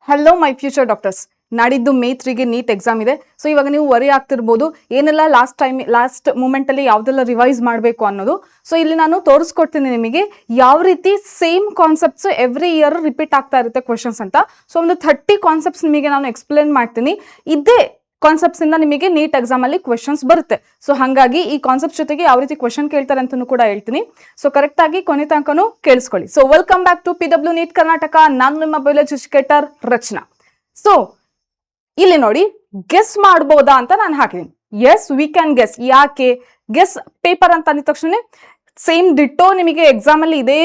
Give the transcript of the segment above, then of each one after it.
Hello my future doctors. ನಾಡಿದ್ದು May 3ಗೆ NEET exam ಇದೆ. So ಇವಾಗ ನೀವು ವರಿ ಆಗ್ತಿರ್ಬೋದು, ಏನೆಲ್ಲ ಲಾಸ್ಟ್ ಮೂಮೆಂಟಲ್ಲಿ ಯಾವುದೆಲ್ಲ ರಿವೈಸ್ ಮಾಡಬೇಕು ಅನ್ನೋದು. ಸೊ ಇಲ್ಲಿ ನಾನು ತೋರಿಸ್ಕೊಡ್ತೀನಿ ನಿಮಗೆ ಯಾವ ರೀತಿ same concepts every year repeat ಆಗ್ತಾ ಇರುತ್ತೆ ಕ್ವಶನ್ಸ್ ಅಂತ. ಸೊ ಒಂದು 30 ಕಾನ್ಸೆಪ್ಟ್ಸ್ ನಿಮಗೆ ನಾನು ಎಕ್ಸ್ಪ್ಲೇನ್ ಮಾಡ್ತೀನಿ. ಇದೇ ಕಾನ್ಸೆಪ್ಟ್ಸ್ ಇಂದ ನಿಮಗೆ ನೀಟ್ ಎಕ್ಸಾಮ್ ಅಲ್ಲಿ ಕ್ವಶನ್ಸ್ ಬರುತ್ತೆ. ಸೊ ಹಾಗಾಗಿ ಈ ಕಾನ್ಸೆಪ್ಟ್ ಜೊತೆಗೆ ಯಾವ ರೀತಿ ಕ್ವಶನ್ ಕೇಳ್ತಾರೆ ಅಂತಲೂ ಕೂಡ ಹೇಳ್ತೀನಿ. ಸೊ ಕರೆಕ್ಟ್ ಆಗಿ ಕೊನೆ ತನಕನೂ ಕೇಳಿಸ್ಕೊಳ್ಳಿ. So welcome back to PW NEET Karnataka. ನಾನು ನಿಮ್ಮ ಬಯಾಲಜಿ ಎಜುಕೇಟರ್ ರಚನಾ. ಸೊ ಇಲ್ಲಿ ನೋಡಿ, ಗೆಸ್ ಮಾಡ್ಬೋದಾ ಅಂತ ನಾನು ಹಾಕಿದ್ದೀನಿ. Yes we can guess. ಯಾಕೆ ಗೆಸ್ ಪೇಪರ್ ಅಂತ ಅಂದ ತಕ್ಷಣ ಸೇಮ್ ಡಿಟ್ಟೋ ನಿಮಗೆ ಎಕ್ಸಾಮ್ ಅಲ್ಲಿ ಇದೇ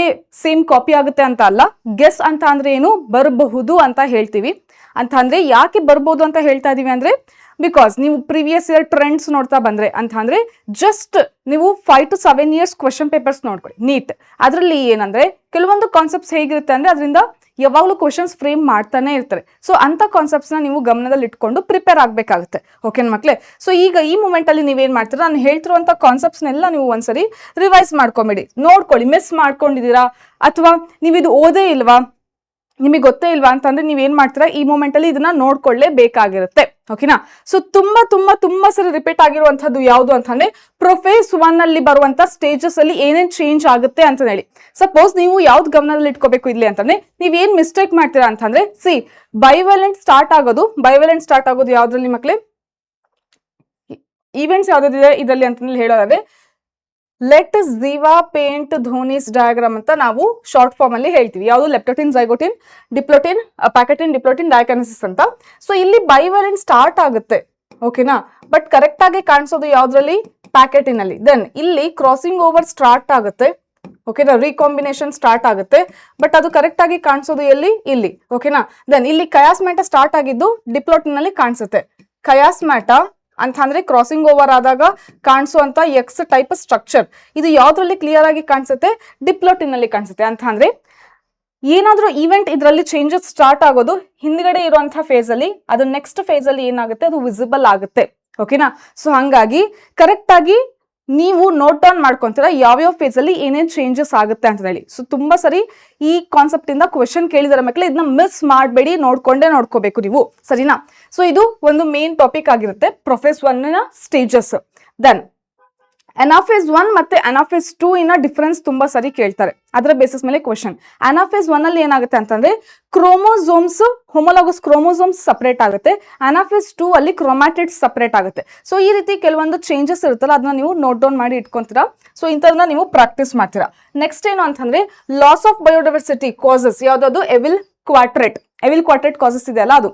ಸೇಮ್ ಕಾಪಿ ಆಗುತ್ತೆ ಅಂತ ಅಲ್ಲ. ಗೆಸ್ ಅಂತ ಅಂದ್ರೆ ಏನು, ಬರಬಹುದು ಅಂತ ಹೇಳ್ತೀವಿ. ಅಂತ ಅಂದ್ರೆ ಯಾಕೆ ಬರ್ಬೋದು ಅಂತ ಹೇಳ್ತಾ ಇದೀವಿ ಅಂದ್ರೆ, ಬಿಕಾಸ್ ನೀವು ಪ್ರೀವಿಯಸ್ ಇಯರ್ ಟ್ರೆಂಡ್ಸ್ ನೋಡ್ತಾ ಬಂದ್ರೆ ಅಂತ ಅಂದ್ರೆ ಜಸ್ಟ್ ನೀವು 5 to 7 years ಕ್ವಶನ್ ಪೇಪರ್ಸ್ ನೋಡ್ಕೊಳ್ಳಿ ನೀಟ್. ಅದರಲ್ಲಿ ಏನಂದ್ರೆ ಕೆಲವೊಂದು ಕಾನ್ಸೆಪ್ಟ್ಸ್ ಹೇಗಿರುತ್ತೆ ಅಂದ್ರೆ ಅದರಿಂದ ಯಾವಾಗಲೂ ಕ್ವಶನ್ಸ್ ಫ್ರೇಮ್ ಮಾಡ್ತಾನೆ ಇರ್ತಾರೆ. ಸೊ ಅಂತ ಕಾನ್ಸೆಪ್ಟ್ಸ್ ನ ನೀವು ಗಮನದಲ್ಲಿ ಇಟ್ಕೊಂಡು ಪ್ರಿಪೇರ್ ಆಗ್ಬೇಕಾಗುತ್ತೆ. ಓಕೆನಾ ಮಕ್ಳೆ? ಸೊ ಈಗ ಈ ಮೂಮೆಂಟ್ ಅಲ್ಲಿ ನೀವೇನ್ ಮಾಡ್ತೀರಾ, ನಾನು ಹೇಳ್ತಿರುವಂತ ಕಾನ್ಸೆಪ್ಟ್ಸ್ನೆಲ್ಲ ನೀವು ಒಂದ್ಸರಿ ರಿವೈಸ್ ಮಾಡ್ಕೊಂಬೇಡಿ, ನೋಡ್ಕೊಳ್ಳಿ. ಮಿಸ್ ಮಾಡ್ಕೊಂಡಿದ್ದೀರಾ ಅಥವಾ ನೀವಿದು ಓದೇ ಇಲ್ವಾ, ನಿಮಗೆ ಗೊತ್ತೇ ಇಲ್ವಾ ಅಂತಂದ್ರೆ ನೀವೇನ್ ಮಾಡ್ತೀರಾ, ಈ ಮೂಮೆಂಟ್ ಅಲ್ಲಿ ಇದನ್ನ ನೋಡ್ಕೊಳ್ಳೇಬೇಕಾಗಿರುತ್ತೆ. ಓಕೆನಾ? ಸೊ ತುಂಬಾ ಸರಿ ರಿಪೀಟ್ ಆಗಿರುವಂತದ್ದು ಯಾವುದು ಅಂತಂದ್ರೆ ಪ್ರೊಫೇಸ್ 1 ಅಲ್ಲಿ ಬರುವಂತ ಸ್ಟೇಜಸ್ ಅಲ್ಲಿ ಏನೇನ್ ಚೇಂಜ್ ಆಗುತ್ತೆ ಅಂತ ಹೇಳಿ. ಸಪೋಸ್ ನೀವು ಯಾವ್ದು ಗಮನದಲ್ಲಿ ಇಟ್ಕೋಬೇಕು ಇಲ್ಲಿ ಅಂತಂದ್ರೆ, ನೀವೇನ್ ಮಿಸ್ಟೇಕ್ ಮಾಡ್ತೀರಾ ಅಂತಂದ್ರೆ, ಬೈವೆಲೆಂಟ್ ಸ್ಟಾರ್ಟ್ ಆಗೋದು ಯಾವ್ದ್ರಲ್ಲಿ ಮಕ್ಳೇ, ಈವೆಂಟ್ಸ್ ಯಾವ್ದಿದೆ ಇದರಲ್ಲಿ ಅಂತ ಹೇಳೋದಾದ್ರೆ ಲೆಟ್ ಝೀವಾ ಪೇಂಟ್ ಧೋನಿಸ್ ಡಯಾಗ್ರಾಮ್ ಅಂತ ನಾವು ಶಾರ್ಟ್ ಫಾರ್ಮ್ ಅಲ್ಲಿ ಹೇಳ್ತೀವಿ. ಯಾವುದು ಲೆಪ್ಟೋಟಿನ್, ಝೈಗೋಟಿನ್, ಡಿಪ್ಲೋಟಿನ್, ಪ್ಯಾಕೆಟಿನ್, ಡಿಪ್ಲೋಟಿನ್, ಡಯಾಕನೆಸಿಸ್ ಅಂತ. ಸೊ ಇಲ್ಲಿ ಬೈವೆಲೆಂಟ್ ಸ್ಟಾರ್ಟ್ ಆಗುತ್ತೆ. ಓಕೆನಾ? ಬಟ್ ಕರೆಕ್ಟ್ ಆಗಿ ಕಾಣಿಸೋದು ಯಾವ್ದ್ರಲ್ಲಿ, ಪ್ಯಾಕೆಟಿನ್ ಅಲ್ಲಿ. ದೆನ್ ಇಲ್ಲಿ ಕ್ರಾಸಿಂಗ್ ಓವರ್ ಸ್ಟಾರ್ಟ್ ಆಗುತ್ತೆ. ಓಕೆನಾ? ರೀಕಾಂಬಿನೇಷನ್ ಸ್ಟಾರ್ಟ್ ಆಗುತ್ತೆ. ಬಟ್ ಅದು ಕರೆಕ್ಟ್ ಆಗಿ ಕಾಣಿಸೋದು ಎಲ್ಲಿ, ಇಲ್ಲಿ. ಓಕೆನಾ? ದೆನ್ ಇಲ್ಲಿ ಕಯಾಸ್ಮ್ಯಾಟ ಸ್ಟಾರ್ಟ್ ಆಗಿದ್ದು ಡಿಪ್ಲೋಟಿನ್ ಅಲ್ಲಿ ಕಾಣಿಸುತ್ತೆ. ಕಯಾಸ್ಮ್ಯಾಟ ಅಂತ ಅಂದ್ರೆ ಕ್ರಾಸಿಂಗ್ ಓವರ್ ಆದಾಗ ಕಾಣಿಸುವಂತ ಎಕ್ಸ್ ಟೈಪ್ ಸ್ಟ್ರಕ್ಚರ್. ಇದು ಯಾವ್ದ್ರಲ್ಲಿ ಕ್ಲಿಯರ್ ಆಗಿ ಕಾಣಿಸುತ್ತೆ, ಡಿಪ್ಲೋಟಿನ್ ಅಲ್ಲಿ ಕಾಣಿಸುತ್ತೆ. ಅಂತ ಅಂದ್ರೆ ಏನಾದ್ರೂ ಈವೆಂಟ್ ಇದರಲ್ಲಿ ಚೇಂಜಸ್ ಸ್ಟಾರ್ಟ್ ಆಗೋದು ಹಿಂದ್ಗಡೆ ಇರುವಂತಹ ಫೇಸ್ ಅಲ್ಲಿ, ಅದು ನೆಕ್ಸ್ಟ್ ಫೇಸ್ ಅಲ್ಲಿ ಏನಾಗುತ್ತೆ, ಅದು ವಿಸಿಬಲ್ ಆಗುತ್ತೆ. ಓಕೆನಾ? ಸೊ ಹಂಗಾಗಿ ಕರೆಕ್ಟ್ ಆಗಿ ನೀವು ನೋಟ್ ಡೌನ್ ಮಾಡ್ಕೊಂತೀರಾ ಯಾವ್ಯಾವ ಫೇಸ್ ಅಲ್ಲಿ ಏನೇನ್ ಚೇಂಜಸ್ ಆಗುತ್ತೆ ಅಂತ ಹೇಳಿ. ಸೊ ತುಂಬಾ ಸರಿ ಈ ಕಾನ್ಸೆಪ್ಟ್ ಇಂದ ಕ್ವೆಶನ್ ಕೇಳಿದಾರೆ ಮಕ್ಕಳು, ಇದನ್ನ ಮಿಸ್ ಮಾಡಬೇಡಿ, ನೋಡ್ಕೋಬೇಕು ನೀವು, ಸರಿನಾ? ಸೊ ಇದು ಒಂದು ಮೇನ್ ಟಾಪಿಕ್ ಆಗಿರುತ್ತೆ, ಪ್ರೊಫೇಸ್ 1 ಸ್ಟೇಜಸ್. ದೆನ್ ಅನಾಫೇಸ್ 1 ಮತ್ತೆ ಅನಾಫೇಸ್ 2 ಇನ್ನ ಡಿಫರೆನ್ಸ್ ತುಂಬಾ ಸರಿ ಕೇಳ್ತಾರೆ. ಅದರ ಬೇಸಿಸ್ ಮೇಲೆ ಕ್ವಶನ್. ಅನಾಫೇಸ್ 1 ಅಲ್ಲಿ ಏನಾಗುತ್ತೆ ಅಂತಂದ್ರೆ ಕ್ರೋಮೋಸೋಮ್ಸ್, ಹೋಮೋಲಾಗಸ್ ಕ್ರೋಮೋಸೋಮ್ಸ್ ಸಪರೇಟ್ ಆಗುತ್ತೆ. ಅನಾಫೇಸ್ 2 ಅಲ್ಲಿ ಕ್ರೋಮ್ಯಾಟಿಡ್ಸ್ ಸಪರೇಟ್ ಆಗುತ್ತೆ. ಸೊ ಈ ರೀತಿ ಕೆಲವೊಂದು ಚೇಂಜಸ್ ಇರುತ್ತಲ್ಲ, ಅದನ್ನ ನೀವು ನೋಟ್ ಡೌನ್ ಮಾಡಿ ಇಟ್ಕೊಂತೀರಾ. ಸೊ ಇಂಥದನ್ನ ನೀವು ಪ್ರಾಕ್ಟೀಸ್ ಮಾಡ್ತೀರಾ. ನೆಕ್ಸ್ಟ್ ಏನು ಅಂತಂದ್ರೆ ಲಾಸ್ ಆಫ್ ಬಯೋಡೈವರ್ಸಿಟಿ ಕಾಸಸ್ ಯಾವ್ದಾದ್ರು, ಎವಿಲ್ ಕ್ವಾಟ್ರೇಟ್ ಕಾಸಸ್ ಇದೆಯಲ್ಲ, ಅದು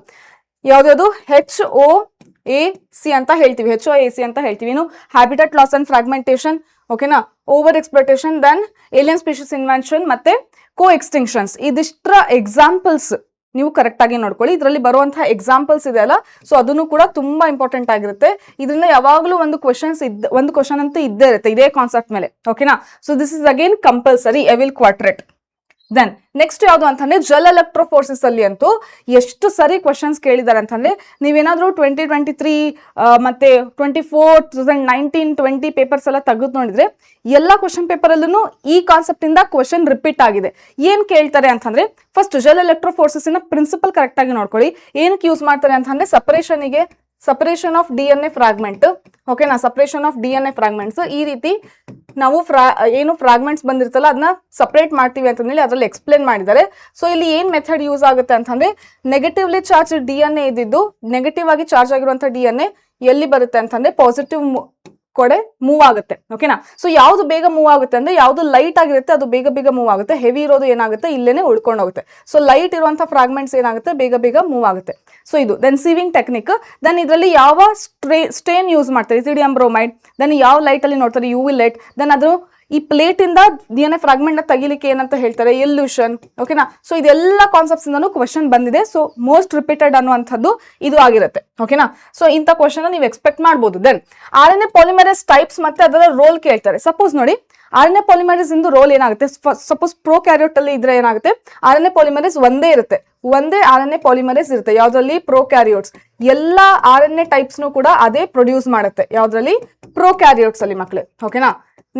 ಯಾವ್ದು, HOAC ಅಂತ ಹೇಳ್ತೀವಿ. HOAC ಅಂತ ಹೇಳ್ತೀವಿ. ಇನ್ನು ಹ್ಯಾಬಿಟಟ್ ಲಾಸ್ ಅಂಡ್ ಫ್ರಾಗ್ಮೆಂಟೇಶನ್, ಓಕೆನಾ, over exploitation, then alien species invention ಮತ್ತೆ ಕೋ ಎಕ್ಸ್ಟಿಂಕ್ಷನ್ಸ್. ಇದಿಷ್ಟರ ಎಕ್ಸಾಂಪಲ್ಸ್ ನೀವು ಕರೆಕ್ಟ್ ಆಗಿ ನೋಡ್ಕೊಳ್ಳಿ. ಇದರಲ್ಲಿ ಬರುವಂತಹ ಎಕ್ಸಾಂಪಲ್ಸ್ ಇದೆ ಅಲ್ಲ, ಸೊ ಅದನ್ನು ಕೂಡ ತುಂಬಾ ಇಂಪಾರ್ಟೆಂಟ್ ಆಗಿರುತ್ತೆ. ಇದರಿಂದ ಯಾವಾಗಲೂ ಒಂದು ಕ್ವಶನ್ ಅಂತೂ ಇದ್ದೇ ಇರುತ್ತೆ ಇದೇ ಕಾನ್ಸೆಪ್ಟ್ ಮೇಲೆ. ಓಕೆನಾ? So this is again compulsory, evil quadrate. Then next ಯಾವುದು ಅಂತಂದ್ರೆ ಜೆಲ್ ಎಲೆಕ್ಟ್ರೋಫೋರ್ಸಿಸ್ ಅಲ್ಲಿ ಅಂತೂ ಎಷ್ಟು ಸರಿ ಕ್ವಶನ್ಸ್ ಕೇಳಿದ್ದಾರೆ ಅಂತಂದ್ರೆ, ನೀವೇನಾದ್ರೂ 2023 ಮತ್ತೆ 24, 2019, 20 ಪೇಪರ್ಸ್ ಎಲ್ಲ ತೆಗೆದು ನೋಡಿದ್ರೆ ಎಲ್ಲ ಕ್ವಶನ್ ಪೇಪರ್ ಅಲ್ಲೂ ಈ ಕಾನ್ಸೆಪ್ಟ್ ಇಂದ ಕ್ವಶನ್ ರಿಪೀಟ್ ಆಗಿದೆ. ಏನ್ ಕೇಳ್ತಾರೆ ಅಂತಂದ್ರೆ, ಫಸ್ಟ್ ಜೆಲ್ ಎಲೆಕ್ಟ್ರೋಫೋರ್ಸಿಸ್ ನ ಪ್ರಿನ್ಸಿಪಲ್ ಕರೆಕ್ಟ್ ಆಗಿ ನೋಡ್ಕೊಳ್ಳಿ. ಏನಕ್ಕೆ ಯೂಸ್ ಮಾಡ್ತಾರೆ ಅಂತಂದ್ರೆ ಸಪರೇಷನ್ ಆಫ್ DNA ಫ್ರಾಗ್ಮೆಂಟ್. ಓಕೆನಾ? Separation of DNA fragments. ಈ ರೀತಿ ನಾವು ಏನು ಫ್ರಾಗ್ಮೆಂಟ್ಸ್ ಬಂದಿರ್ತಲ್ಲ ಅದನ್ನ ಸಪರೇಟ್ ಮಾಡ್ತೀವಿ ಅಂತ ಹೇಳಿ ಅದರಲ್ಲಿ ಎಕ್ಸ್ಪ್ಲೇನ್ ಮಾಡಿದ್ದಾರೆ. ಸೊ ಇಲ್ಲಿ ಏನ್ ಮೆಥಡ್ ಯೂಸ್ ಆಗುತ್ತೆ ಅಂತಂದ್ರೆ, ನೆಗೆಟಿವ್ಲಿ ಚಾರ್ಜ್ DNA ಇದ್ದಿದ್ದು ನೆಗೆಟಿವ್ ಆಗಿ ಚಾರ್ಜ್ ಆಗಿರುವಂತ DNA ಎಲ್ಲಿ ಬರುತ್ತೆ ಅಂತಂದ್ರೆ ಪಾಸಿಟಿವ್ ಕಡೆ ಮೂವ್ ಆಗುತ್ತೆ. ಓಕೆನಾ? ಸೊ ಯಾವ್ದು ಬೇಗ ಮೂವ್ ಆಗುತ್ತೆ ಅಂದ್ರೆ, ಯಾವ್ದು ಲೈಟ್ ಆಗಿರುತ್ತೆ ಅದು ಬೇಗ ಮೂವ್ ಆಗುತ್ತೆ. ಹೆವಿ ಇರೋದು ಏನಾಗುತ್ತೆ, ಇಲ್ಲೇನೆ ಉಳ್ಕೊಂಡು ಹೋಗುತ್ತೆ. ಸೊ ಲೈಟ್ ಇರುವಂತ ಫ್ರಾಗ್ಮೆಂಟ್ಸ್ ಏನಾಗುತ್ತೆ, ಬೇಗ ಮೂವ್ ಆಗುತ್ತೆ. ಸೊ ಇದು ದೆನ್ ಸೀವಿಂಗ್ ಟೆಕ್ನಿಕ್. ದೆನ್ ಇದರಲ್ಲಿ ಯಾವ ಸ್ಟೇನ್ ಯೂಸ್ ಮಾಡ್ತಾರೆ, ಇಥಿಡಿಯಂ ಬ್ರೋಮೈಡ್. ದೆನ್ ಯಾವ ಲೈಟ್ ಅಲ್ಲಿ ನೋಡ್ತಾರೆ, UV ಲೈಟ್. ದೆನ್ ಅದು ಈ ಪ್ಲೇಟ್ ಇಂದ DNA ಫ್ರಾಗ್ಮೆಂಟ್ ನ ತೆಗಿಲಿಕ್ಕೆ ಏನಂತ ಹೇಳ್ತಾರೆ, ಎಲ್ಯೂಷನ್. ಓಕೆನಾ? ಸೊ ಇದೆಲ್ಲ ಕಾನ್ಸೆಪ್ಟ್ಸ್ ಇಂದನೂ ಕ್ವಶನ್ ಬಂದಿದೆ. ಸೊ ಮೋಸ್ಟ್ ರಿಪೀಟೆಡ್ ಅನ್ನುವಂಥದ್ದು ಇದು ಆಗಿರುತ್ತೆ. ಓಕೆನಾ? ಸೊ ಇಂಥ ಕ್ವಶನ್ ನೀವು ಎಕ್ಸ್ಪೆಕ್ಟ್ ಮಾಡಬಹುದು. ದೆನ್ RNA ಪಾಲಿಮರೇಸ್ ಟೈಪ್ಸ್ ಮತ್ತೆ ಅದರ ರೋಲ್ ಕೇಳ್ತಾರೆ. ಸಪೋಸ್ ನೋಡಿ, RNA ಪಾಲಿಮರೇಸ್ ಇಂದು ರೋಲ್ ಏನಾಗುತ್ತೆ, ಸಪೋಸ್ ಪ್ರೋಕ್ಯಾರಿಯೋಟ್ ಅಲ್ಲಿ ಇದ್ರೆ ಏನಾಗುತ್ತೆ, RNA ಪಾಲಿಮರೇಸ್ ಒಂದೇ ಇರುತ್ತೆ, ಒಂದೇ RNA ಪಾಲಿಮರೇಸ್ ಇರುತ್ತೆ. ಯಾವ್ದ್ರಲ್ಲಿ? ಪ್ರೊಕ್ಯಾರಿಯೋಟ್ಸ್. ಎಲ್ಲ RNA ಟೈಪ್ಸ್ನು ಕೂಡ ಅದೇ ಪ್ರೊಡ್ಯೂಸ್ ಮಾಡುತ್ತೆ. ಯಾವ್ದ್ರಲ್ಲಿ? ಪ್ರೊಕ್ಯಾರಿಯೋಟ್ಸ್ ಅಲ್ಲಿ ಮಕ್ಕಳೇ. ಓಕೆನಾ?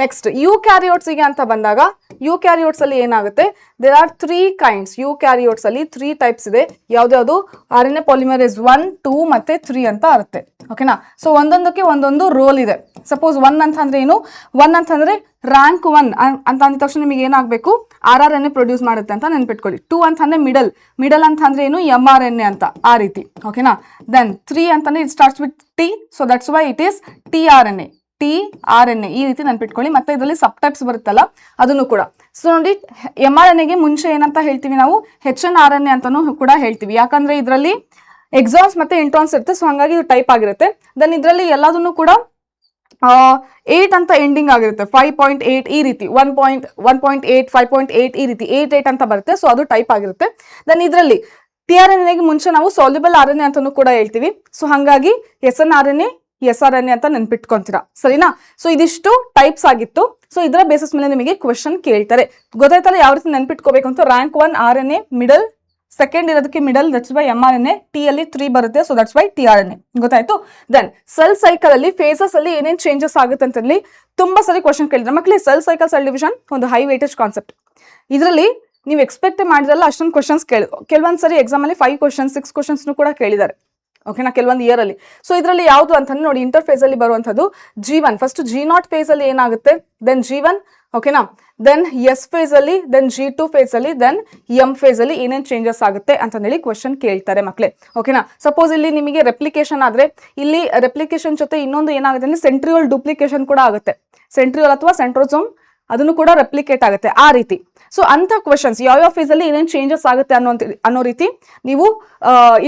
ನೆಕ್ಸ್ಟ್ ಯೂಕ್ಯಾರಿಯೋಟ್ಸ್ ಗೆ ಅಂತ ಬಂದಾಗ ಯೂಕ್ಯಾರಿಯೋಟ್ಸ್ ಅಲ್ಲಿ ಏನಾಗುತ್ತೆ? There are 3 kinds. ಯೂಕ್ಯಾರಿಯೋಟ್ಸ್ ಅಲ್ಲಿ 3 ಟೈಪ್ಸ್ ಇದೆ. ಯಾವ್ದು? RNA ಪಾಲಿಮರೇಸ್ 1, 2 ಮತ್ತೆ 3 ಅಂತ ಇರುತ್ತೆ. ಓಕೆನಾ? ಸೊ ಒಂದೊಂದಕ್ಕೆ ಒಂದೊಂದು ರೋಲ್ ಇದೆ. ಸಪೋಸ್ 1 ಅಂತಂದ್ರೆ ಏನು? 1 ಅಂತಂದ್ರೆ ರ್ಯಾಂಕ್ 1 ಅಂತ ಅಂದ ತಕ್ಷಣ ನಿಮಗೆ ಏನಾಗಬೇಕು? RRNA ಪ್ರೊಡ್ಯೂಸ್ ಮಾಡುತ್ತೆ ಅಂತ ನೆನ್ಪಿಟ್ಕೊಳ್ಳಿ. 2 ಅಂತಂದ್ರೆ ಮಿಡಲ್ ಅಂತಂದ್ರೆ ಏನು? mRNA ಅಂತ, ಆ ರೀತಿ. ಓಕೆನಾ? ದೆನ್ 3 ಅಂತಂದ್ರೆ it starts with T, so that's why it is tRNA. ಈ ರೀತಿ ನೆನ್ಪಿಟ್ಕೊಳ್ಳಿ. ಮತ್ತೆ ಇದರಲ್ಲಿ ಸಬ್ ಟೈಪ್ಸ್ ಬರುತ್ತಲ್ಲ, ಅದನ್ನು ಕೂಡ. ಸೊ ನೋಡಿ, mRNA ಮುಂಚೆ ಏನಂತ ಹೇಳ್ತೀವಿ ನಾವು? HNRNA ಅಂತಾನು ಕೂಡ ಹೇಳ್ತೀವಿ. ಯಾಕಂದ್ರೆ ಇದರಲ್ಲಿ ಎಕ್ಸಾನ್ಸ್ ಮತ್ತೆ ಇಂಟ್ರಾನ್ಸ್ ಇರುತ್ತೆ. ಸೊ ಹಂಗಾಗಿ ಇದು ಟೈಪ್ ಆಗಿರುತ್ತೆ. ದೆನ್ ಇದರಲ್ಲಿ ಎಲ್ಲದನ್ನು ಕೂಡ 8 ಅಂತ ಎಂಡಿಂಗ್ ಆಗಿರುತ್ತೆ. 5.8 ಈ ರೀತಿ, 1.8, 5.8 ಈ ರೀತಿ 8 ಅಂತ ಬರುತ್ತೆ. ಸೊ ಅದು ಟೈಪ್ ಆಗಿರುತ್ತೆ. ದೆನ್ ಇದರಲ್ಲಿ tRNA ಮುಂಚೆ ನಾವು ಸಾಲ್ಯುಬಲ್ RNA ಅಂತಾನು ಕೂಡ ಹೇಳ್ತೀವಿ. ಸೊ ಹಂಗಾಗಿ SNRNA, SRNA ಅಂತ ನೆನ್ಪಿಟ್ಕೊಂತೀರಾ, ಸರಿನಾ? ಸೊ ಇದಿಷ್ಟು ಟೈಪ್ಸ್ ಆಗಿತ್ತು. ಸೊ ಇದರ ಬೇಸಿಸ್ ಮೇಲೆ ನಿಮಗೆ ಕ್ವೆಶನ್ ಕೇಳ್ತಾರೆ. ಗೊತ್ತಾಯ್ತಲ್ಲ ಯಾವ ರೀತಿ ನೆನ್ಪಿಟ್ಕೋಬೇಕು ಅಂತ? ರ್ಯಾಂಕ್ 1 RNA, ಮಿಡಲ್, ಸೆಕೆಂಡ್ ಇರೋದಕ್ಕೆ middle, that's why mRNA, T ಅಲ್ಲಿ 3 ಬರುತ್ತೆ. So that's why tRNA. ಗೊತ್ತಾಯ್ತು? ದೆನ್ ಸೆಲ್ ಸೈಕಲ್ ಅಲ್ಲಿ ಫೇಸಸ್ ಅಲ್ಲಿ ಏನೇನ್ ಚೇಂಜಸ್ ಆಗುತ್ತೆ ಅಂತ ಹೇಳಿ ತುಂಬಾ ಸರಿ ಕ್ವೆಶನ್ ಕೇಳಿದ್ರೆ ಮಕ್ಕಳಿಗೆ. ಸೆಲ್ ಸೈಕಲ್, ಸೆಲ್ ಡಿವಿಷನ್ ಒಂದು ಹೈ ವೇಟೇಜ್ ಕಾನ್ಸೆಪ್ಟ್. ಇದರಲ್ಲಿ ನೀವು ಎಕ್ಸ್ಪೆಕ್ಟ್ ಮಾಡಿದ್ರಲ್ಲ ಅಷ್ಟೊಂದು ಕ್ವೆಶನ್ಸ್ ಕೆಲವೊಂದ್ ಸರಿ ಎಕ್ಸಾಮ್ ಅಲ್ಲಿ 5 ಕ್ವೆಶನ್ಸ್ 6 ಕ್ವೆಶನ್ಸ್ ಕೂಡ ಕೇಳಿದ್ದಾರೆ. ಓಕೆನಾ? ಕೆಲವೊಂದು ಇಯರ್ ಅಲ್ಲಿ. ಸೊ ಇದರಲ್ಲಿ ಯಾವುದು ಅಂತಂದ್ರೆ ನೋಡಿ, ಇಂಟರ್ಫೇಸ್ ಅಲ್ಲಿ ಬರುವಂತದ್ದು G1. ಫಸ್ಟ್ G0 ಫೇಸ್ ಅಲ್ಲಿ ಏನಾಗುತ್ತೆ? Then G1. ಓಕೆನಾ? ದೆನ್ S ಫೇಸ್ ಅಲ್ಲಿ, ದೆನ್ G2 ಫೇಸ್ ಅಲ್ಲಿ, ದೆನ್ M ಫೇಸ್ ಅಲ್ಲಿ ಏನೇನ್ ಚೇಂಜಸ್ ಆಗುತ್ತೆ ಅಂತ ಹೇಳಿ ಕ್ವೆಶನ್ ಕೇಳ್ತಾರೆ ಮಕ್ಕಳೇ. ಓಕೆನಾ? ಸಪೋಸ್ ಇಲ್ಲಿ ನಿಮಗೆ ರೆಪ್ಲಿಕೇಶನ್ ಆದ್ರೆ, ಇಲ್ಲಿ ರೆಪ್ಲಿಕೇಶನ್ ಜೊತೆ ಇನ್ನೊಂದು ಏನಾಗುತ್ತೆ ಅಂದ್ರೆ ಸೆಂಟ್ರಿಯೋಲ್ ಡೂಪ್ಲಿಕೇಶನ್ ಕೂಡ ಆಗುತ್ತೆ. ಸೆಂಟ್ರಿಯೋಲ್ ಅಥವಾ ಸೆಂಟ್ರೋಸೋಮ್ ಅದನ್ನು ಕೂಡ ರೆಪ್ಲಿಕೇಟ್ ಆಗುತ್ತೆ, ಆ ರೀತಿ. ಸೊ ಅಂತ ಕ್ವೆಶನ್ಸ್ ಯಾವ ಫೇಸ್ ಅಲ್ಲಿ ಏನೇನು ಚೇಂಜಸ್ ಆಗುತ್ತೆ ಅನ್ನೋ ರೀತಿ ನೀವು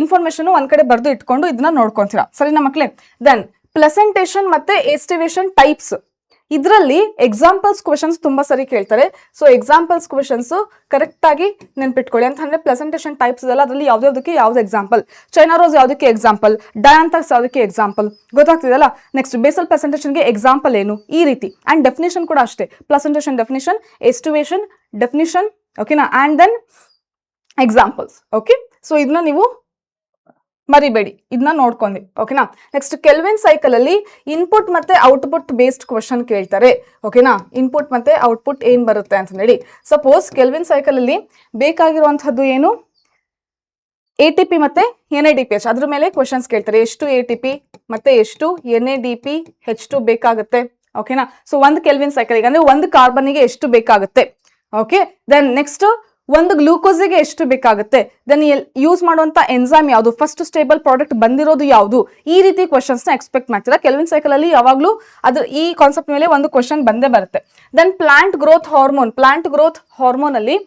ಇನ್ಫಾರ್ಮೇಶನ್ ಒಂದ್ ಕಡೆ ಬರೆದು ಇಟ್ಕೊಂಡು ಇದನ್ನ ನೋಡ್ಕೊಂತೀರಾ, ಸರಿನಾ ಮಕ್ಕಳೇ? ದೆನ್ ಪ್ಲೆಸೆಂಟೇಷನ್ ಮತ್ತೆ ಎಸ್ಟಿವೇಷನ್ ಟೈಪ್ಸ್. ಇದರಲ್ಲಿ ಎಕ್ಸಾಂಪಲ್ಸ್ ಕ್ವೆಶನ್ಸ್ ತುಂಬಾ ಸರಿ ಕೇಳ್ತಾರೆ. ಸೊ ಎಕ್ಸಾಂಪಲ್ಸ್ ಕ್ವೆಶನ್ಸ್ ಕರೆಕ್ಟ್ ಆಗಿ ನೆನ್ಪಿಟ್ಕೊಳ್ಳಿ. ಅಂತಂದ್ರೆ ಪ್ಲೆಸೆಂಟೇಷನ್ ಟೈಪ್ಸ್ ಇದೆಲ್ಲ, ಅದರಲ್ಲಿ ಯಾವ್ದಾವ್ದಕ್ಕೆ ಯಾವ್ದು ಎಕ್ಸಾಂಪಲ್, ಚೈನಾ ರೋಸ್ ಯಾವ್ದಕ್ಕೆ ಎಕ್ಸಾಂಪಲ್, ಡಯಾಂಥಾಕ್ಸ್ ಯಾವ್ದಕ್ಕೆ ಎಕ್ಸಾಂಪಲ್, ಗೊತ್ತಾಗ್ತಿದೆಯಲ್ಲ? ನೆಕ್ಸ್ಟ್ ಬೇಸಲ್ ಪ್ಲೆಸೆಂಟೇಷನ್ಗೆ ಎಕ್ಸಾಂಪಲ್ ಏನು, ಈ ರೀತಿ. ಅಂಡ್ ಡೆಫಿನೇಷನ್ ಕೂಡ ಅಷ್ಟೇ, ಪ್ಲೆಸೆಂಟೇಷನ್ ಡೆಫಿನೇಷನ್, ಎಸ್ಟಿವೇಷನ್ ಡೆಫಿನೇಷನ್, ಓಕೆನಾ? And then examples. Okay, so ಇದನ್ನ ನೀವು ಮರಿಬೇಡಿ, ಇದನ್ನ ನೋಡ್ಕೊಂಡಿ. ಓಕೆನಾ? ನೆಕ್ಸ್ಟ್ ಕೆಲ್ವಿನ್ ಸೈಕಲ್ ಅಲ್ಲಿ ಇನ್ಪುಟ್ ಮತ್ತೆ ಔಟ್ಪುಟ್ ಬೇಸ್ಡ್ ಕ್ವಶನ್ ಕೇಳ್ತಾರೆ. ಓಕೆನಾ? ಇನ್ಪುಟ್ ಮತ್ತೆ ಔಟ್ಪುಟ್ ಏನ್ ಬರುತ್ತೆ ಅಂತ ಹೇಳಿ. ಸಪೋಸ್ ಕೆಲ್ವಿನ್ ಸೈಕಲ್ ಅಲ್ಲಿ ಬೇಕಾಗಿರುವಂತಹದ್ದು ಏನು? ATP ಮತ್ತೆ NADPH, ಅದ್ರ ಮೇಲೆ ಕ್ವಶನ್ಸ್ ಕೇಳ್ತಾರೆ. ಎಷ್ಟು ATP ಮತ್ತೆ ಎಷ್ಟು NADPH2 ಬೇಕಾಗುತ್ತೆ. ಓಕೆನಾ? ಸೊ ಒಂದು ಕೆಲ್ವಿನ್ ಸೈಕಲ್ ಅಂದ್ರೆ ಒಂದು ಕಾರ್ಬನ್ಗೆ ಎಷ್ಟು ಬೇಕಾಗುತ್ತೆ. ಓಕೆ, ದೆನ್ ನೆಕ್ಸ್ಟ್ ಒಂದು ಗ್ಲೂಕೋಸಿಗೆ ಎಷ್ಟು ಬೇಕಾಗುತ್ತೆ. ದೆನ್ ಯೂಸ್ ಮಾಡುವಂತ ಎನ್ಸೈಮ್ ಯಾವುದು, ಫಸ್ಟ್ ಸ್ಟೇಬಲ್ ಪ್ರಾಡಕ್ಟ್ ಬಂದಿರೋದು ಯಾವುದು, ಈ ರೀತಿ ಕ್ವಶನ್ಸ್ ನ ಎಕ್ಸ್ಪೆಕ್ಟ್ ಮಾಡ್ತೀರಾ. ಕೆಲ್ವಿನ್ ಸೈಕಲ್ ಅಲ್ಲಿ ಯಾವಾಗ್ಲೂ ಅದ್ರ ಈ ಕಾನ್ಸೆಪ್ಟ್ ಮೇಲೆ ಒಂದು ಕ್ವಶನ್ ಬಂದೇ ಬರುತ್ತೆ. ದೆನ್ ಪ್ಲಾಂಟ್ ಗ್ರೋತ್ ಹಾರ್ಮೋನ್ ಅಲ್ಲಿ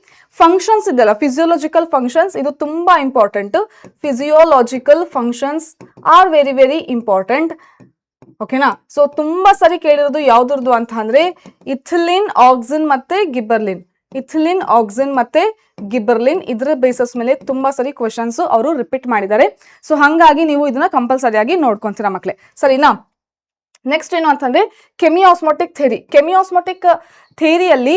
ಫಂಕ್ಷನ್ಸ್ ಇದೆಲ್ಲ, ಫಿಸಿಯೋಲಾಜಿಕಲ್ ಫಂಕ್ಷನ್ಸ್, ಇದು ತುಂಬಾ important. Physiological functions are very very important. ಓಕೆನಾ? ಸೊ ತುಂಬಾ ಸರಿ ಕೇಳಿರೋದು ಯಾವ್ದು ಅಂತ ಅಂದ್ರೆ ಇಥಿಲಿನ್, ಆಕ್ಸಿನ್ ಮತ್ತೆ ಗಿಬ್ಬರ್ಲಿನ್. ಇಥಿಲಿನ್, ಆಕ್ಸಿನ್ ಮತ್ತೆ ಗಿಬ್ಬರ್ಲಿನ್, ಇದರ ಬೇಸಸ್ ಮೇಲೆ ತುಂಬಾ ಸರಿ ಕ್ವೆಶನ್ಸ್ ಅವರು ರಿಪೀಟ್ ಮಾಡಿದ್ದಾರೆ. ಸೊ ಹಂಗಾಗಿ ನೀವು ಇದನ್ನ ಕಂಪಲ್ಸರಿಯಾಗಿ ನೋಡ್ಕೊಂತೀರಾ ಮಕ್ಕಳೇ, ಸರಿನಾ? ನೆಕ್ಸ್ಟ್ ಏನು ಅಂತಂದ್ರೆ ಕೆಮಿಯಾಸ್ಮೋಟಿಕ್ ಥಿಯರಿ. ಕೆಮಿಯಾಸ್ಮೋಟಿಕ್ ಥಿಯರಿಯಲ್ಲಿ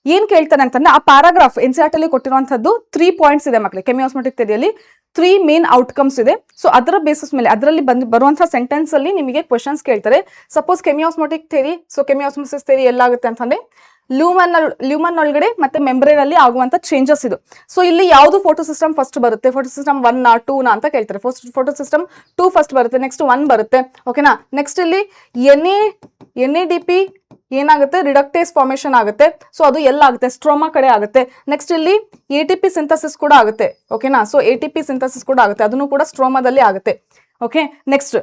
ಏನ್ ಕೇಳ್ತಾನೆ ಅಂತಂದ್ರೆ ಆ ಪ್ಯಾರಾಗ್ರಾಫ್ NCERT ಅಲ್ಲಿ ಕೊಟ್ಟಿರುವಂತದ್ದು 3 ಪಾಯಿಂಟ್ಸ್ ಇದೆ ಮಕ್ಕಳೇ. ಕೆಮಿಯಾಸ್ಮೋಟಿಕ್ ಥಿಯರಿಯಲ್ಲಿ 3 ಮೇನ್ ಔಟ್ಕಮ್ಸ್ ಇದೆ. ಸೊ ಅದರ ಬೇಸಿಸ್ ಮೇಲೆ ಅದರಲ್ಲಿ ಬರುವಂತಹ ಸೆಂಟೆನ್ಸ್ ಅಲ್ಲಿ ನಿಮಗೆ ಕ್ವೆಶನ್ಸ್ ಕೇಳ್ತಾರೆ. ಸಪೋಸ್ ಕೆಮಿಯಾಸ್ಮೋಟಿಕ್ ಥಿಯರಿ, ಸೊ ಕೆಮಿಯಾಸ್ಮೋಸಿಸ್ ಥಿಯರಿ ಎಲ್ಲಾಗುತ್ತೆ ಅಂತಂದ್ರೆ ಲ್ಯೂಮನ್ ಒಳಗಡೆ ಮತ್ತೆ ಮೆಂಬ್ರೇನ್ ಅಲ್ಲಿ ಆಗುವಂತ ಚೇಂಜಸ್ ಇದು. ಸೊ ಇಲ್ಲಿ ಯಾವ್ದು ಫೋಟೋ ಸಿಸ್ಟಮ್ ಫಸ್ಟ್ ಬರುತ್ತೆ, ಫೋಟೋ ಸಿಸ್ಟಮ್ 1 2 ಅಂತ ಕೇಳ್ತಾರೆ. ಫೋಟೋ ಸಿಸ್ಟಮ್ 2 ಫಸ್ಟ್ ಬರುತ್ತೆ, ನೆಕ್ಸ್ಟ್ 1 ಬರುತ್ತೆ. ಓಕೆನಾ? ನೆಕ್ಸ್ಟ್ ಇಲ್ಲಿ NADP ಏನಾಗುತ್ತೆ, ರಿಡಕ್ಟೇಸ್ ಫಾರ್ಮೇಶನ್ ಆಗುತ್ತೆ. ಸೊ ಅದು ಎಲ್ಲಾಗುತ್ತೆ, ಸ್ಟ್ರೋಮಾ ಕಡೆ ಆಗುತ್ತೆ. ನೆಕ್ಸ್ಟ್ ಇಲ್ಲಿ ATP ಸಿಂಥಸಿಸ್ ಕೂಡ ಆಗುತ್ತೆ. ಓಕೆನಾ? ಸೊ ATP ಸಿಂಥಸಿಸ್ ಕೂಡ ಆಗುತ್ತೆ, ಅದನ್ನು ಕೂಡ ಸ್ಟ್ರೋಮಾದಲ್ಲಿ ಆಗುತ್ತೆ. ಓಕೆ, ನೆಕ್ಸ್ಟ್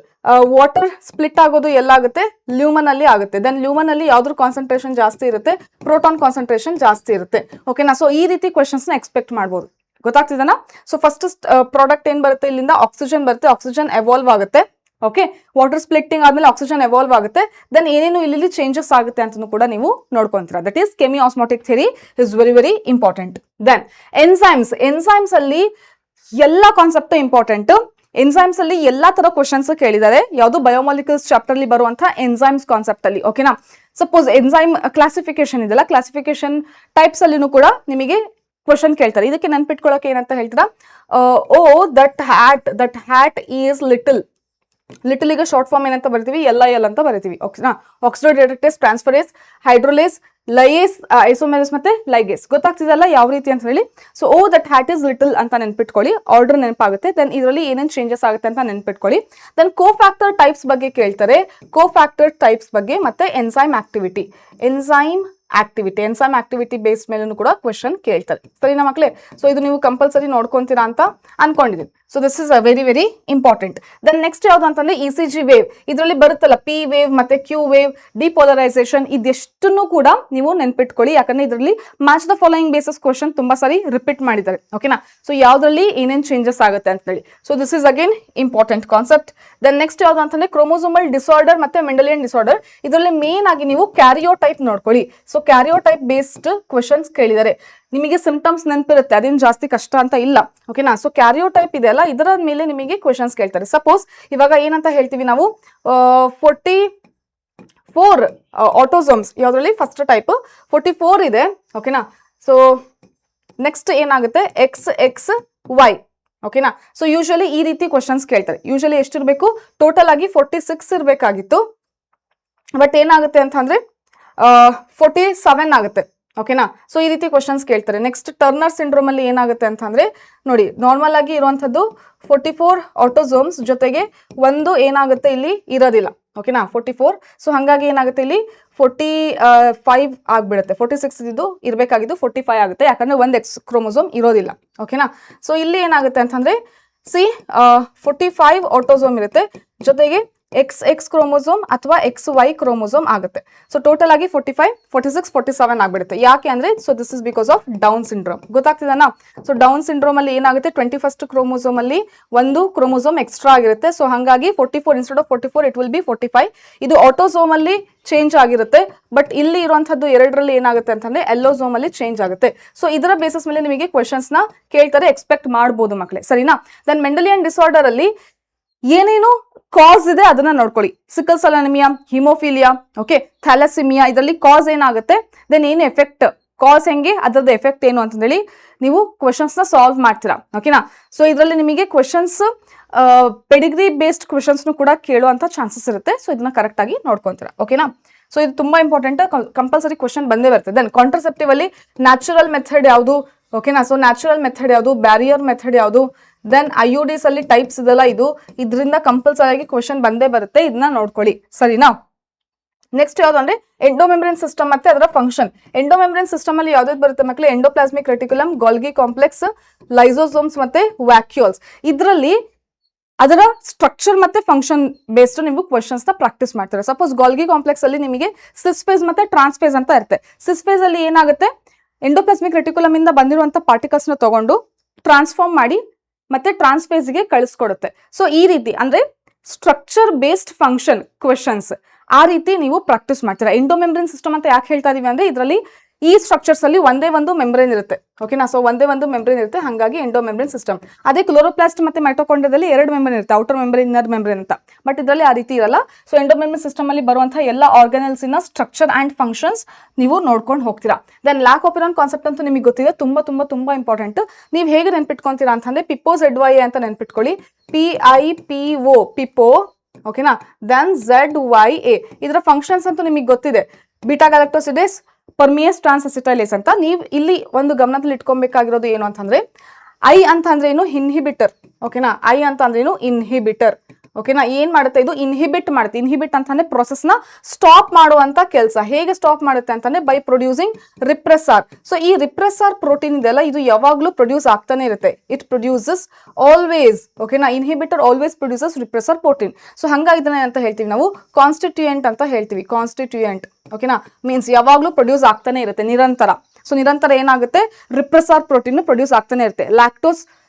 ವಾಟರ್ ಸ್ಪ್ಲಿಟ್ ಆಗೋದು ಎಲ್ಲಾಗುತ್ತೆ, ಲ್ಯೂಮನ್ ಅಲ್ಲಿ ಆಗುತ್ತೆ. ದೆನ್ ಲ್ಯೂಮನ್ ಅಲ್ಲಿ ಯಾವ್ದ್ರ ಕಾನ್ಸಂಟ್ರೇಷನ್ ಜಾಸ್ತಿ ಇರುತ್ತೆ, ಪ್ರೋಟಾನ್ ಕಾನ್ಸಂಟ್ರೇಷನ್ ಜಾಸ್ತಿ ಇರುತ್ತೆ. ಓಕೆನಾ? ಸೊ ಈ ರೀತಿ ಕ್ವೆಶನ್ಸ್ ನ ಎಕ್ಸ್ಪೆಕ್ಟ್ ಮಾಡ್ಬೋದು. ಗೊತ್ತಾಗ್ತಿದೆನಾ? ಸೊ ಫಸ್ಟ್ ಪ್ರಾಡಕ್ಟ್ ಏನ್ ಬರುತ್ತೆ, ಇಲ್ಲಿಂದ ಆಕ್ಸಿಜನ್ ಬರುತ್ತೆ, ಆಕ್ಸಿಜನ್ ಎವಾಲ್ವ್ ಆಗುತ್ತೆ. ಓಕೆ, ವಾಟರ್ ಸ್ಪ್ಲಿಟ್ಟಿಂಗ್ ಆದ್ಮೇಲೆ ಆಕ್ಸಿಜನ್ ಎವಾಲ್ವ್ ಆಗುತ್ತೆ. ದೆನ್ ಏನೇನು ಇಲ್ಲಿ ಚೇಂಜಸ್ ಆಗುತ್ತೆ ಅಂತ ಕೂಡ ನೀವು ನೋಡ್ಕೊಂತೀರಾ. That is chemiosmotic theory is very very important. Then enzymes ಅಲ್ಲಿ ಎಲ್ಲ ಕಾನ್ಸೆಪ್ಟ್ ಇಂಪಾರ್ಟೆಂಟ್. ಎನ್ಸೈಮ್ಸ್ ಅಲ್ಲಿ ಎಲ್ಲಾ ತರ ಕ್ವಶನ್ಸ್ ಕೇಳಿದ್ದಾರೆ. ಯಾವುದು ಬಯೋಮಾಲಿಕ್ಯೂಲ್ಸ್ ಚಾಪ್ಟರ್ ಅಲ್ಲಿ ಬರುವಂತಹ ಎನ್ಸೈಮ್ಸ್ ಕಾನ್ಸೆಪ್ಟ್ ಅಲ್ಲಿ. ಓಕೆನಾ? ಸಪೋಸ್ ಎನ್ಸೈಮ್ ಕ್ಲಾಸಿಫಿಕೇಶನ್ ಇದೆಲ್ಲ, ಕ್ಲಾಸಿಫಿಕೇಶನ್ ಟೈಪ್ಸ್ ಅಲ್ಲಿನೂ ಕೂಡ ನಿಮಗೆ ಕ್ವಶನ್ ಕೇಳ್ತಾರೆ. ಇದಕ್ಕೆ ನೆನ್ಪಿಟ್ಕೊಳ್ಳೋಕೆ ಏನಂತ ಹೇಳ್ತೀರಾ, oh that hat is little. Little ಈಗ ಶಾರ್ಟ್ ಫಾರ್ಮ್ ಏನಂತ ಬರಿತೀವಿ, LIL ಅಂತ ಬರಿತೀವಿ. ಓಕೆನಾ, ಆಕ್ಸಿಡೋರೇಟೇಸ್, ಟ್ರಾನ್ಸ್ಫರೇಸ್, ಹೈಡ್ರೋಲೇಸ್, ಲೈಯೇಸ್, ಐಸೋಮೆರೇಸ್ ಮತ್ತೆ ಲೈಗೇಸ್. ಗೊತ್ತಾಗ್ತಿದಲ್ಲ ಯಾವ ರೀತಿ ಅಂತ ಹೇಳಿ. So O that hat is little ಅಂತ ನೆನ್ಪಿಟ್ಕೊಳ್ಳಿ, ಆರ್ಡರ್ ನೆನಪಾಗುತ್ತೆ. ದೆನ್ ಇದರಲ್ಲಿ ಏನೇನು ಚೇಂಜಸ್ ಆಗುತ್ತೆ ಅಂತ ನೆನ್ಪಿಟ್ಕೊಳ್ಳಿ. ದೆನ್ ಕೋಫ್ಯಾಕ್ಟರ್ ಟೈಪ್ಸ್ ಬಗ್ಗೆ ಕೇಳ್ತಾರೆ, ಕೋಫ್ಯಾಕ್ಟರ್ ಟೈಪ್ಸ್ ಬಗ್ಗೆ ಮತ್ತೆ enzyme activity enzyme activity base ಮೇಲೂ ಕೂಡ ಕ್ವೆಶನ್ ಕೇಳ್ತಾರೆ. ಸರಿನಾ ಮಕ್ಕಳೇ? ಸೊ ಇದು ನೀವು ಕಂಪಲ್ಸರಿ ನೋಡ್ಕೊಂತೀರಾ ಅಂತ ಅನ್ಕೊಂಡಿದ್ದೀನಿ. So this is very very important. Then next ಯಾವ್ದು ಅಂತಂದ್ರೆ ECG ವೇವ್. ಇದರಲ್ಲಿ ಬರುತ್ತಲ್ಲ P ವೇವ್ ಮತ್ತೆ Q ವೇವ್, ಡಿಪೋಲರೈಸೇಷನ್, ಇದೆಷ್ಟನ್ನು ಕೂಡ ನೀವು ನೆನ್ಪಿಟ್ಕೊಳ್ಳಿ. ಯಾಕಂದ್ರೆ ಇದರಲ್ಲಿ match the following basis question ತುಂಬಾ ಸಾರಿ ರಿಪೀಟ್ ಮಾಡಿದ್ದಾರೆ. ಓಕೆನಾ, ಸೊ ಯಾವ್ದ್ರಲ್ಲಿ ಏನೇನ್ ಚೇಂಜಸ್ ಆಗುತ್ತೆ ಅಂತ ಹೇಳಿ. So this is again important concept. Then next ಯಾವ್ದು ಅಂತಂದ್ರೆ ಕ್ರೋಮೋಸೋಮಲ್ ಡಿಸಾರ್ಡರ್ ಮತ್ತೆ ಮೆಂಡಲಿಯನ್ ಡಿಸಾರ್ಡರ್. ಇದರಲ್ಲಿ ಮೇನ್ ಆಗಿ ನೀವು ಕ್ಯಾರಿಯೋ ಟೈಪ್ ನೋಡ್ಕೊಳ್ಳಿ. ಸೊ ಕ್ಯಾರಿಯೋ ಟೈಪ್ ಬೇಸ್ಡ್ ಕ್ವೆಶನ್ಸ್ ಕೇಳಿದ್ದಾರೆ. ನಿಮಗೆ ಸಿಂಪ್ಟಮ್ಸ್ ನೆನಪಿರುತ್ತೆ, ಅದೇನು ಜಾಸ್ತಿ ಕಷ್ಟ ಅಂತ ಇಲ್ಲ. ಓಕೆನಾ, ಸೊ ಕ್ಯಾರಿಯೋ ಟೈಪ್ ಇದೆ ಅಲ್ಲ, ಇದರ ಮೇಲೆ ನಿಮಗೆ ಕ್ವೆಶನ್ಸ್ ಕೇಳ್ತಾರೆ. ಸಪೋಸ್ ಇವಾಗ ಏನಂತ ಹೇಳ್ತೀವಿ ನಾವು, 44 ಆಟೋಸೋಮ್ಸ್, ಯಾವ್ದ್ರಲ್ಲಿ ಫಸ್ಟ್ ಟೈಪ್ 44 ಇದೆ. ಓಕೆನಾ, ಸೊ ನೆಕ್ಸ್ಟ್ ಏನಾಗುತ್ತೆ XXY. ಓಕೆನಾ, ಸೊ ಯೂಶಲಿ ಈ ರೀತಿ ಕ್ವೆಶನ್ಸ್ ಕೇಳ್ತಾರೆ. ಯೂಶಲಿ ಎಷ್ಟಿರ್ಬೇಕು, ಟೋಟಲ್ ಆಗಿ 46 ಇರಬೇಕಾಗಿತ್ತು, ಬಟ್ ಏನಾಗುತ್ತೆ ಅಂತ ಅಂದ್ರೆ 47 ಆಗುತ್ತೆ. ಓಕೆನಾ, ಸೊ ಈ ರೀತಿ ಕ್ವಶನ್ಸ್ ಕೇಳ್ತಾರೆ. ನೆಕ್ಸ್ಟ್ ಟರ್ನರ್ ಸಿಂಡ್ರೋಮ್ ಅಲ್ಲಿ ಏನಾಗುತ್ತೆ ಅಂತ ಅಂದ್ರೆ ನೋಡಿ, ನಾರ್ಮಲ್ ಆಗಿ ಇರುವಂತದ್ದು 44 ಆಟೋಸೋಮ್ಸ್ ಜೊತೆಗೆ ಒಂದು ಏನಾಗುತ್ತೆ ಇಲ್ಲಿ ಇರೋದಿಲ್ಲ. ಓಕೆನಾ, 44. ಸೊ ಹಾಗಾಗಿ ಏನಾಗುತ್ತೆ ಇಲ್ಲಿ 45 ಆಗ್ಬಿಡುತ್ತೆ. 46 ಇದು ಇರಬೇಕಾಗಿದ್ದು 45 ಆಗುತ್ತೆ, ಯಾಕಂದ್ರೆ ಒಂದು X ಕ್ರೋಮೋಸೋಮ್ ಇರೋದಿಲ್ಲ. ಓಕೆನಾ, ಸೊ ಇಲ್ಲಿ ಏನಾಗುತ್ತೆ ಅಂತಂದ್ರೆ 45 ಆಟೋಸೋಮ್ ಇರುತ್ತೆ, ಜೊತೆಗೆ XX ಕ್ರೋಮೋಸೋಮ್ ಅಥವಾ XY ಕ್ರೋಮೋಸೋಮ್ ಆಗುತ್ತೆ. ಸೊ ಟೋಟಲ್ ಆಗಿ 45, 46, 47 ಆಗ್ಬಿಡುತ್ತೆ. ಯಾಕೆ ಅಂದ್ರೆ so this is because of Down syndrome. ಗೊತ್ತಾಗ್ತಿದಾನ? ಸೊ ಡೌನ್ ಸಿಂಡ್ರೋಮ್ ಅಲ್ಲಿ ಏನಾಗುತ್ತೆ, 21st ಕ್ರೋಮೋಸೋಮ್ ಅಲ್ಲಿ ಒಂದು ಕ್ರೋಮೋಸೋಮ್ ಎಕ್ಸ್ಟ್ರಾ ಆಗಿರುತ್ತೆ. ಸೊ ಹಾಗಾಗಿ 44 instead of 44 it will be 45. ಇದು ಆಟೋಸೋಮ್ ಅಲ್ಲಿ ಚೇಂಜ್ ಆಗಿರುತ್ತೆ, ಬಟ್ ಇಲ್ಲಿ ಇರುವಂತದ್ದು ಎರಡರಲ್ಲಿ ಏನಾಗುತ್ತೆ ಅಂತಂದ್ರೆ ಎಲ್ಲೋಸೋಮ್ ಅಲ್ಲಿ ಚೇಂಜ್ ಆಗುತ್ತೆ. ಸೊ ಇದರ ಬೇಸಿಸ್ ಮೇಲೆ ನಿಮಗೆ ಕ್ವೆಶನ್ಸ್ ನ ಕೇಳ್ತಾರೆ, ಎಕ್ಸ್ಪೆಕ್ಟ್ ಮಾಡಬಹುದು ಮಕ್ಕಳೇ. ಸರಿನಾ? ದೆನ್ ಮೆಂಡಲಿಯನ್ ಡಿಸಾರ್ಡರ್ ಅಲ್ಲಿ ಏನೇನು ಕಾಸ್ ಇದೆ ಅದನ್ನ ನೋಡ್ಕೊಳ್ಳಿ. Sickle cell anaemia, haemophilia, okay, thalassaemia, ಇದರಲ್ಲಿ ಕಾಸ್ ಏನಾಗುತ್ತೆ, ದೆನ್ ಏನು ಎಫೆಕ್ಟ್, ಕಾಸ್ ಹೆಂಗೆ, ಅದರದ ಎಫೆಕ್ಟ್ ಏನು ಅಂತ ಹೇಳಿ ನೀವು ಕ್ವೆಶನ್ಸ್ ನ ಸಾಲ್ವ್ ಮಾಡ್ತೀರಾ. ಓಕೆನಾ, ಸೊ ಇದರಲ್ಲಿ ನಿಮಗೆ ಕ್ವೆಶನ್ಸ್ ಪೆಡಿಗ್ರಿ ಬೇಸ್ಡ್ ಕ್ವೆಶನ್ಸ್ ಕೂಡ ಕೇಳುವಂತ ಚಾನ್ಸಸ್ ಇರುತ್ತೆ. ಸೊ ಇದನ್ನ ಕರೆಕ್ಟ್ ಆಗಿ ನೋಡ್ಕೊಂತೀರಾ. ಓಕೆನಾ, ಸೊ ಇದು ತುಂಬಾ ಇಂಪಾರ್ಟೆಂಟ್, ಕಂಪಲ್ಸರಿ ಕ್ವೆಶನ್ ಬಂದೇ ಬರ್ತದೆ. ದೆನ್ ಕಾಂಟ್ರಸೆಪ್ಟಿವ್ ಅಲ್ಲಿ ನ್ಯಾಚುರಲ್ ಮೆಥಡ್ ಯಾವುದು, ಓಕೆನಾ, ಸೊ ನ್ಯಾಚುರಲ್ ಮೆಥಡ್ ಯಾವುದು, ಬ್ಯಾರಿಯರ್ ಮೆಥಡ್ ಯಾವುದು, ದೆನ್ IUDs ಅಲ್ಲಿ ಟೈಪ್ಸ್ ಇದೆಲ್ಲ, ಇದರಿಂದ ಕಂಪಲ್ಸರಿ ಆಗಿ ಕ್ವೆಶನ್ ಬಂದೇ ಬರುತ್ತೆ. ಇದನ್ನ ನೋಡ್ಕೊಳ್ಳಿ. ಸರಿನಾ? ನೆಕ್ಸ್ಟ್ ಯಾವ್ದು ಅಂದ್ರೆ ಎಂಡೋಮೆಂಬ್ರೇನ್ ಸಿಸ್ಟಮ್ ಮತ್ತೆ ಅದರ ಫಂಕ್ಷನ್. ಎಂಡೋಮೆಂಬ್ರೇನ್ ಸಿಸ್ಟಮ್ ಅಲ್ಲಿ ಯಾವ್ದು ಬರುತ್ತೆ ಮಕ್ಕಳು, endoplasmic reticulum, Golgi complex, lysosomes ಮತ್ತೆ ವ್ಯಾಕ್ಯೂಲ್ಸ್. ಇದರಲ್ಲಿ ಅದರ ಸ್ಟ್ರಕ್ಚರ್ ಮತ್ತೆ ಫಂಕ್ಷನ್ ಬೇಸ್ಡ್ ನೀವು ಕ್ವೆಶನ್ಸ್ ನ ಪ್ರಾಕ್ಟೀಸ್ ಮಾಡ್ತಾರೆ. ಸಪೋಸ್ ಗಾಲ್ಗಿ ಕಾಂಪ್ಲೆಕ್ಸ್ ಅಲ್ಲಿ ನಿಮಗೆ ಸಿಸ್ ಫೇಸ್ ಮತ್ತೆ ಟ್ರಾನ್ಸ್ಫೇಸ್ ಅಂತ ಇರುತ್ತೆ. ಸಿಸ್ ಫೇಸ್ ಅಲ್ಲಿ ಏನಾಗುತ್ತೆ, ಎಂಡೋಪ್ಲಾಸ್ಮಿಕ್ ರೆಟಿಕ್ಯುಲಮ್ ಇಂದ ಬಂದಿರುವಂತ ಪಾರ್ಟಿಕಲ್ಸ್ ನ ತಗೊಂಡು ಟ್ರಾನ್ಸ್ಫಾರ್ಮ್ ಮಾಡಿ ಮತ್ತೆ ಟ್ರಾನ್ಸ್ಫೇಸ್ಗೆ ಕಳಿಸ್ಕೊಡುತ್ತೆ. ಸೊ ಈ ರೀತಿ ಅಂದ್ರೆ ಸ್ಟ್ರಕ್ಚರ್ ಬೇಸ್ಡ್ ಫಂಕ್ಷನ್ ಕ್ವೆಶನ್ಸ್ ಆ ರೀತಿ ನೀವು ಪ್ರಾಕ್ಟೀಸ್ ಮಾಡ್ತೀರಾ. ಎಂಡೋಮೆಂಬ್ರೇನ್ ಸಿಸ್ಟಮ್ ಅಂತ ಯಾಕೆ ಹೇಳ್ತಾ ಇದೀವಿ ಅಂದ್ರೆ ಇದರಲ್ಲಿ ಈ ಸ್ಟ್ರಕ್ಚರ್ಸ್ ಅಲ್ಲಿ ಒಂದೇ ಒಂದು ಮೆಂಬ್ರೇನ್ ಇರುತ್ತೆ. ಓಕೆನಾ, ಸೊ ಒಂದೇ ಒಂದು ಮೆಂಬ್ರೇನ್ ಇರುತ್ತೆ, ಹಾಗಾಗಿ ಎಂಡೋಮೆಂಬ್ರೇನ್ ಸಿಸ್ಟಮ್. ಅದೇ ಕ್ಲೋರೋಪ್ಲಾಸ್ಟ್ ಮತ್ತೆ ಮೈಟೋಕಾಂಡ್ರಿಯಾದಲ್ಲಿ 2 ಮೆಂಬ್ರೇನ್ ಇರುತ್ತೆ, ಔಟರ್ ಮೆಂಬ್ರೇನ್, ಇನ್ನರ್ ಮೆಂಬ್ರೇನ್ ಅಂತ. ಬಟ್ ಇದರಲ್ಲಿ ಆ ರೀತಿ ಇರಲ್ಲ. ಸೊ ಎಂಡೋಮೆಂಬ್ರೇನ್ ಸಿಸ್ಟಮ್ ಅಲ್ಲಿ ಬರುವಂತಹ ಎಲ್ಲ ಆರ್ಗನಲ್ಸ್ ಇನ ಸ್ಟ್ರಕ್ಚರ್ ಅಂಡ್ ಫಂಕ್ಷನ್ಸ್ ನೀವು ನೋಡ್ಕೊಂಡು ಹೋಗ್ತೀರಾ. ದೆನ್ ಲ್ಯಾಕ್ ಆಪಿರಾನ್ ಕಾನ್ಸೆಪ್ಟ್ ಅಂತ ನಿಮಗೆ ಗೊತ್ತಿದೆ, ತುಂಬಾ ತುಂಬಾ ತುಂಬಾ ಇಂಪಾರ್ಟೆಂಟ್. ನೀವು ಹೇಗೆ ನೆನ್ಪಿಟ್ಕೊಂತೀರಾ ಅಂತಂದ್ರೆ ಪಿಪ್ಪೋ ZYA ಅಂತ ನೆನ್ಪಿಟ್ಕೊಳ್ಳಿ, PIPO ಪಿಪ್ಪೋ. ಓಕೆನಾ, ದೆನ್ ZYA ಇದರ ಫಂಕ್ಷನ್ಸ್ ಅಂತೂ ನಿಮಗೆ ಗೊತ್ತಿದೆ, ಬೀಟಾ ಗ್ಯಾಲಕ್ಟೋಸಿಡೇಸ್, ಪರ್ಮಿಯಸ್ ಟ್ರಾನ್ಸ್ ಅಸಿಟೈಲೇಸ್ ಅಂತ. ನೀವು ಇಲ್ಲಿ ಒಂದು ಗಮನದಲ್ಲಿ ಇಟ್ಕೊಬೇಕಾಗಿರೋದು ಏನು ಅಂತಂದ್ರೆ ಐ ಅಂತ ಅಂದ್ರೆ ಏನು, ಇನ್ಹಿಬಿಟರ್. ಓಕೆನಾ, ಐ ಅಂತ ಅಂದ್ರೆ ಏನು, ಇನ್ಹಿಬಿಟರ್. ಓಕೆನಾ, ಏನ್ ಮಾಡುತ್ತೆ ಇದು, ಇನ್ಹಿಬಿಟ್ ಮಾಡುತ್ತೆ. ಇನ್ಹಿಬಿಟ್ ಅಂತಂದ್ರೆ ಪ್ರೊಸೆಸ್ ನ ಸ್ಟಾಪ್ ಮಾಡುವಂತ ಕೆಲಸ. ಹೇಗೆ ಸ್ಟಾಪ್ ಮಾಡುತ್ತೆ ಅಂತಂದ್ರೆ ಬೈ ಪ್ರೊಡ್ಯೂಸಿಂಗ್ ರಿಪ್ರೆಸಾರ್. ಸೊ ಈ ರಿಪ್ರೆಸಾರ್ ಪ್ರೋಟೀನ್ ಇದೆಲ್ಲ ಇದು ಯಾವಾಗ್ಲೂ ಪ್ರೊಡ್ಯೂಸ್ ಆಗ್ತಾನೆ ಇರುತ್ತೆ. It produces always. ಓಕೆನಾ, inhibitor always produces repressor protein. So ಹಂಗಾಗಿ ಇದನ್ನ ಅಂತ ಹೇಳ್ತೀವಿ ನಾವು ಕಾನ್ಸ್ಟಿಟ್ಯೂಯೆಂಟ್ ಅಂತ ಹೇಳ್ತೀವಿ. ಕಾನ್ಸ್ಟಿಟ್ಯೂಯೆಂಟ್ ಓಕೆನಾ ಮೀನ್ಸ್ ಯಾವಾಗ್ಲೂ ಪ್ರೊಡ್ಯೂಸ್ ಆಗ್ತಾನೆ ಇರುತ್ತೆ ನಿರಂತರ. ಸೊ ನಿರಂತರ ಏನಾಗುತ್ತೆ, ರಿಪ್ರೆಸಾರ್ ಪ್ರೋಟೀನ್ ಪ್ರೊಡ್ಯೂಸ್ ಆಗ್ತಾನೆ ಇರುತ್ತೆ. ಲ್ಯಾಕ್ಟೋಸ್